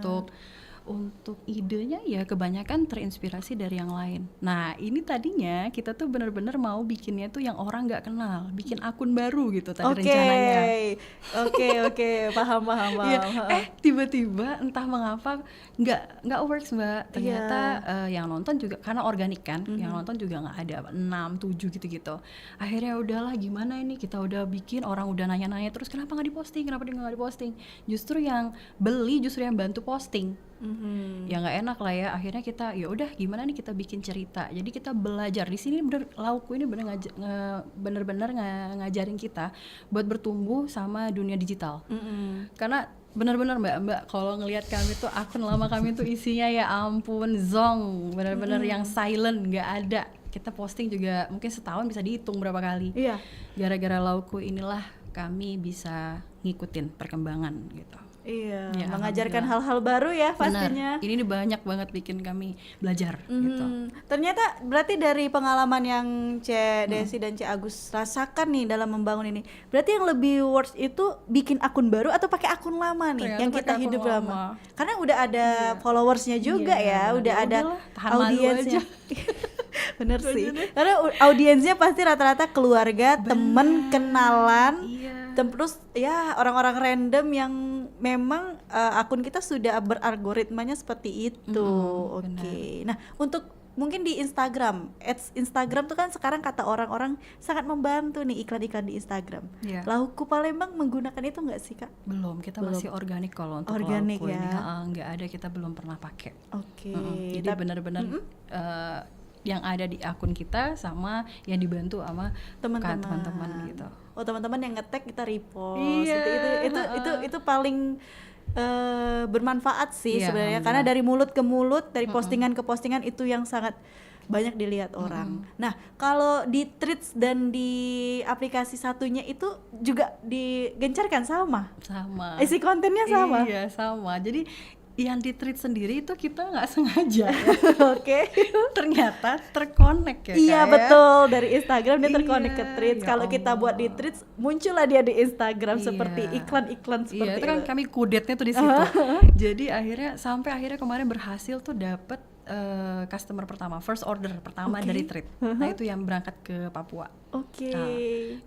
untuk idenya ya kebanyakan terinspirasi dari yang lain. Nah, ini tadinya kita tuh benar-benar mau bikinnya tuh yang orang nggak kenal, bikin akun baru gitu tadi rencananya. Oke, paham. Iya, tiba-tiba entah mengapa nggak works Mbak. Ternyata yang nonton juga karena organik kan, yang nonton juga nggak ada 6, 7 gitu-gitu. Akhirnya udahlah gimana ini, kita udah bikin, orang udah nanya-nanya terus kenapa nggak diposting, kenapa dia nggak diposting. Justru yang beli, justru yang bantu posting. Ya nggak enak lah ya. Akhirnya kita ya udah gimana nih kita bikin cerita. Jadi kita belajar di sini Lauku ini bener-bener ngajarin kita buat bertumbuh sama dunia digital. Karena benar-benar Mbak kalau ngelihat kami tuh akun lama kami tuh isinya ya ampun zong, benar-benar yang silent, nggak ada. Kita posting juga mungkin setahun bisa dihitung berapa kali. Iya. Gara-gara Lauku inilah kami bisa ngikutin perkembangan gitu. Iya, Ya, mengajarkan alhamdulillah. hal-hal baru ya pastinya. Benar, ini banyak banget bikin kami belajar gitu. Ternyata berarti dari pengalaman yang Cek Desi dan Cek Agus rasakan nih dalam membangun ini, berarti yang lebih worth itu bikin akun baru atau pakai akun lama nih Ternyata yang pakai kita akun hidup lama. lama. Karena udah ada followersnya juga Iya, ya, udah ya ada udahlah, tahan malu audiensnya. aja. Bener sih, karena audiensnya pasti rata-rata keluarga, temen, kenalan. Iya. Dan terus ya orang-orang random yang memang akun kita sudah beralgoritmanya seperti itu. Oke. Nah, untuk mungkin di Instagram, ads Instagram tuh kan sekarang kata orang-orang sangat membantu nih iklan-iklan di Instagram. Iya. Lauku Palembang menggunakan itu nggak sih, Kak? Belum, kita masih organik kalau untuk Organik Lauku ya. ini. nggak ada, kita belum pernah pakai. Oke. Jadi benar-benar yang ada di akun kita sama yang dibantu sama Teman-teman. teman-teman gitu. Oh, teman-teman yang nge-tag kita repost. Iya, Itu paling bermanfaat sih Iya, sebenarnya, karena dari mulut ke mulut, dari postingan ke postingan itu yang sangat banyak dilihat orang. Nah, kalau di Threads dan di aplikasi satunya itu juga digencarkan sama. Sama. Isi kontennya sama. Iya, sama. Jadi yang di Threads sendiri itu kita nggak sengaja ya. Oke. Ternyata terkonek ya. Iya, Kak, ya. betul, dari Instagram dia terkonek ke Iya, Threads. ya Kalau kita buat di Allah. Threads, muncullah dia di Instagram Iya. seperti iklan-iklan seperti Iya, itu kan itu. kami kudetnya tuh di situ. Jadi sampai akhirnya kemarin berhasil tuh dapet customer pertama, first order pertama dari Threads. Nah, itu yang berangkat ke Papua. Oke. Nah,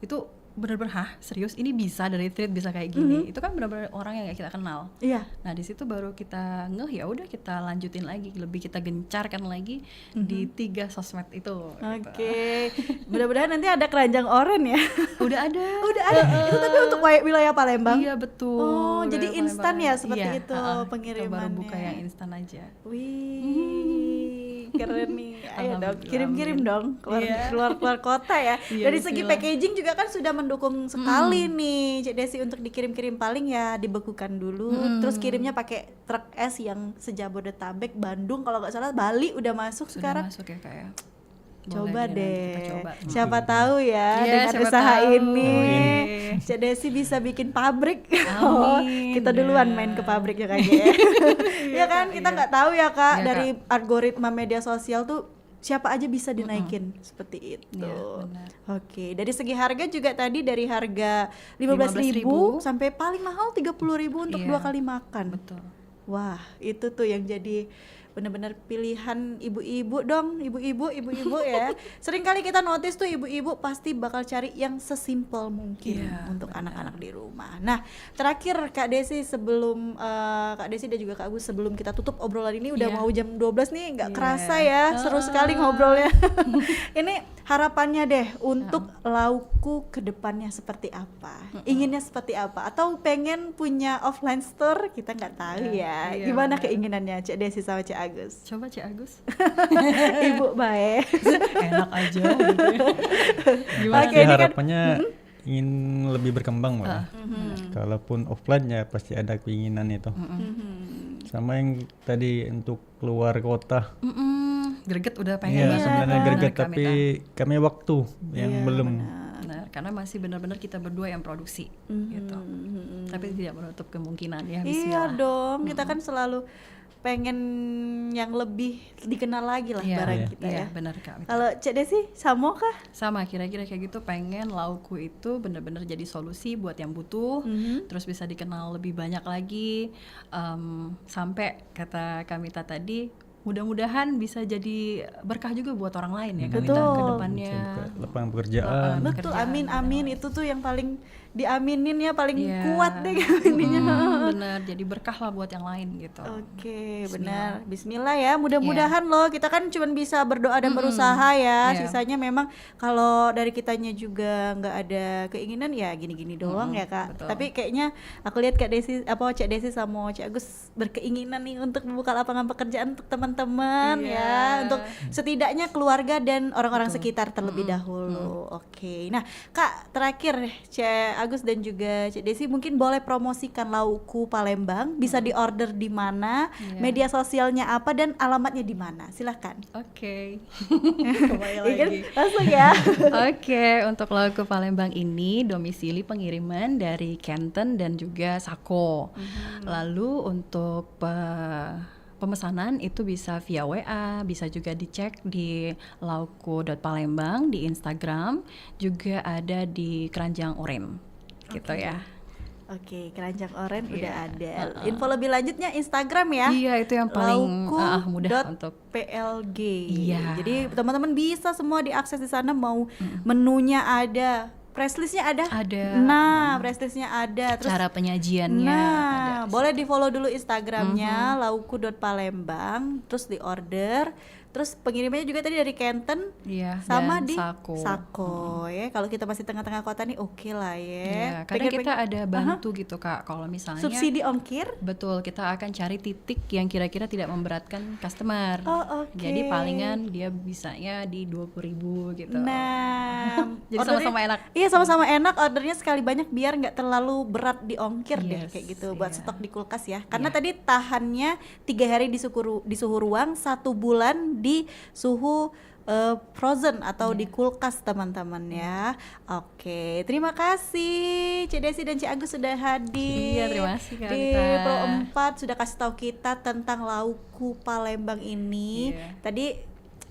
itu bener-bener serius ini bisa dari Threads bisa kayak gini. Itu kan bener-bener orang yang gak kita kenal. Iya. Nah, di situ baru kita ya udah kita lanjutin lagi, lebih kita gencarkan lagi di 3 sosmed itu. gitu. Oke. Mudah-mudahan nanti ada keranjang oren ya. Udah ada. Udah ada. Itu tapi untuk wilayah Palembang. Iya, betul. Oh, jadi Wilayah instan ya Palembang. seperti Iya, itu Kita baru pengirimannya. buka yang instan aja. Wih, keren nih. Ayo dong, Alhamdulillah, kirim-kirim amin. dong Iya. keluar kota ya. Iya, Dari segi bismillah. packaging juga kan sudah mendukung sekali nih Cik Desi untuk dikirim-kirim, paling ya dibekukan dulu, terus kirimnya pakai truk es yang sejabodetabek, Bandung kalau nggak salah, Bali udah masuk Sudah sekarang. masuk ya Kak ya. Coba nanti deh. kita coba. Siapa tahu ya Iya, dengan siapa usaha tahu. ini Oke. Cek Desi bisa bikin pabrik. Amin, Kita duluan ya. main ke pabrik ya Kak ya. Ya kan kita nggak tahu ya Kak Iya, dari algoritma media sosial tuh siapa aja bisa dinaikin seperti itu. Iya, benar. Oke, dari segi harga juga tadi dari harga 15.000 sampai paling mahal 30.000 untuk Iya. 2 kali makan. Betul. Wah, itu tuh yang jadi benar-benar pilihan ibu-ibu dong, ibu-ibu ya. Sering kali kita notice tuh ibu-ibu pasti bakal cari yang sesimpel mungkin Iya, untuk benar. anak-anak di rumah. Nah, terakhir Kak Desi sebelum Kak Desi dan juga Kak Agus sebelum kita tutup obrolan ini udah Iya. mau jam 12 nih, nggak Iya. kerasa ya, seru sekali ngobrolnya. Ini harapannya deh untuk laukku ke depannya seperti apa? Inginnya seperti apa? Atau pengen punya offline store? Kita nggak tahu ya. Iya, Gimana benar. keinginannya Cek Desi sama Cek Agus? Coba Cik Agus. Ibu baik. Enak aja gitu ya. Gimana? Oke, Pasti ini kan- harapannya ingin lebih berkembang, Mbak. Mhm. Kalaupun offline ya pasti ada keinginan itu. Sama yang tadi untuk keluar kota. Greget udah pengen Iya, banget. sebenarnya Benar, greget Kak tapi Mita. kami waktu yang Iya, belum. Benar, karena masih benar-benar kita berdua yang produksi gitu. Tapi tidak menutup kemungkinan ya. Iya Bismillah. dong, kita kan selalu pengen yang lebih dikenal lagi lah Iya, barang iya. kita Iya, ya. benar Kak Mita. Kalau Cek Desi sama kah? Sama kira-kira kayak gitu, pengen laukku itu benar-benar jadi solusi buat yang butuh, terus bisa dikenal lebih banyak lagi, sampai kata Kamita tadi mudah-mudahan bisa jadi berkah juga buat orang lain ya Kamita Betul. ke depannya. Buka lapangan pekerjaan. Lapangan Betul, pekerjaan, amin amin itu tuh yang paling diaminin ya, paling Iya. kuat deh intinya. Bener, jadi berkah lah buat yang lain gitu. Oke, benar. Bismillah ya. Mudah-mudahan loh, kita kan cuma bisa berdoa dan berusaha ya. Iya. Sisanya memang kalau dari kitanya juga nggak ada keinginan ya gini-gini doang ya Kak. betul. Tapi kayaknya aku lihat Kak Desi Cek Desi sama Cek Agus berkeinginan nih untuk membuka lapangan pekerjaan untuk teman-teman Iya. ya, untuk setidaknya keluarga dan orang-orang sekitar terlebih dahulu. Oke. Nah, Kak, terakhir Cek Agus dan juga Cek Desi mungkin boleh promosikan laukku Palembang, bisa diorder di mana, Iya. media sosialnya apa dan alamatnya di mana. Silahkan. Oke. Iya kan? Langsung ya. Oke, untuk laukku Palembang ini domisili pengiriman dari Kenten dan juga Sako. Lalu untuk pemesanan itu bisa via WA, bisa juga dicek di laukku.palembang di Instagram, juga ada di Keranjang Oren. Gitu ya. Oke, keranjang oren Iya. udah ada. Info lebih lanjutnya Instagram ya. Iya, itu yang paling mudah Lauku.plg. untuk Jadi Iya. teman-teman bisa semua diakses di sana, mau menunya ada, presslistnya ada. Ada. Nah, presslistnya ada. Terus cara penyajiannya nah, ada. boleh di follow dulu Instagramnya lauku.palembang, terus di order. Terus pengirimannya juga tadi dari Kenten Iya, sama dan di Sako. ya. Kalau kita masih tengah-tengah kota nih oke lah Iya, ya. kadang kita Pengen- ada bantu gitu Kak, kalau misalnya subsidi ongkir. betul, kita akan cari titik yang kira-kira tidak memberatkan customer. Oh, oke. Jadi palingan dia bisanya di 20.000 gitu. Nah, Jadi ordernya- sama-sama enak. Iya, sama-sama enak. Ordernya sekali banyak biar nggak terlalu berat di ongkir deh Yes, kayak gitu buat iya. stok di kulkas ya. Karena tadi tahannya 3 hari di suhu ruang, 1 bulan di suhu frozen atau di kulkas teman-teman ya. Oke, terima kasih Cik Desi dan Cik Agus sudah hadir. Iya, terima kasih, Kak Di Rita. Pro 4 sudah kasih tahu kita tentang lauku Palembang ini. Iya. Tadi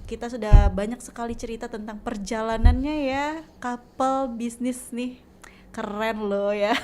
kita sudah banyak sekali cerita tentang perjalanannya ya, couple bisnis nih. Keren loh ya.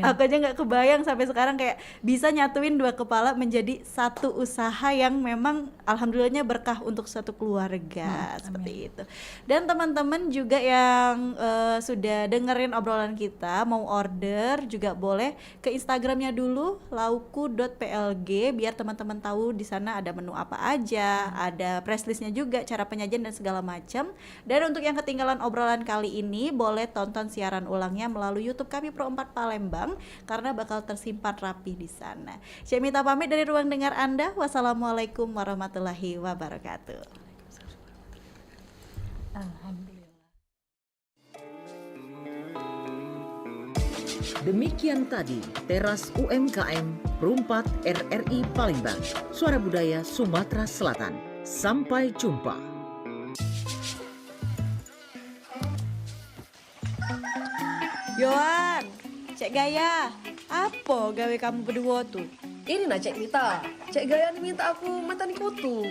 Aku aja nggak kebayang sampai sekarang kayak bisa nyatuin 2 kepala menjadi satu usaha yang memang alhamdulillahnya berkah untuk suatu keluarga seperti itu. Dan teman-teman juga yang sudah dengerin obrolan kita mau order juga boleh ke Instagramnya dulu lauku.plg biar teman-teman tahu di sana ada menu apa aja, ada presslistnya juga, cara penyajian dan segala macam. Dan untuk yang ketinggalan obrolan kali ini boleh tonton siaran ulangnya melalui YouTube kami Pro 4 Palembang karena bakal tersimpan rapi di sana. Saya minta pamit dari ruang dengar Anda. Wassalamualaikum warahmatullahi wabarakatuh. Demikian tadi Teras UMKM Perumpat RRI Palembang, Suara Budaya Sumatera Selatan. Sampai jumpa. Yohan, Cek Gaya, apa gawe kamu berdua tuh? Ini nak Cek Mita, Cek Gaya ni minta aku matani kutu.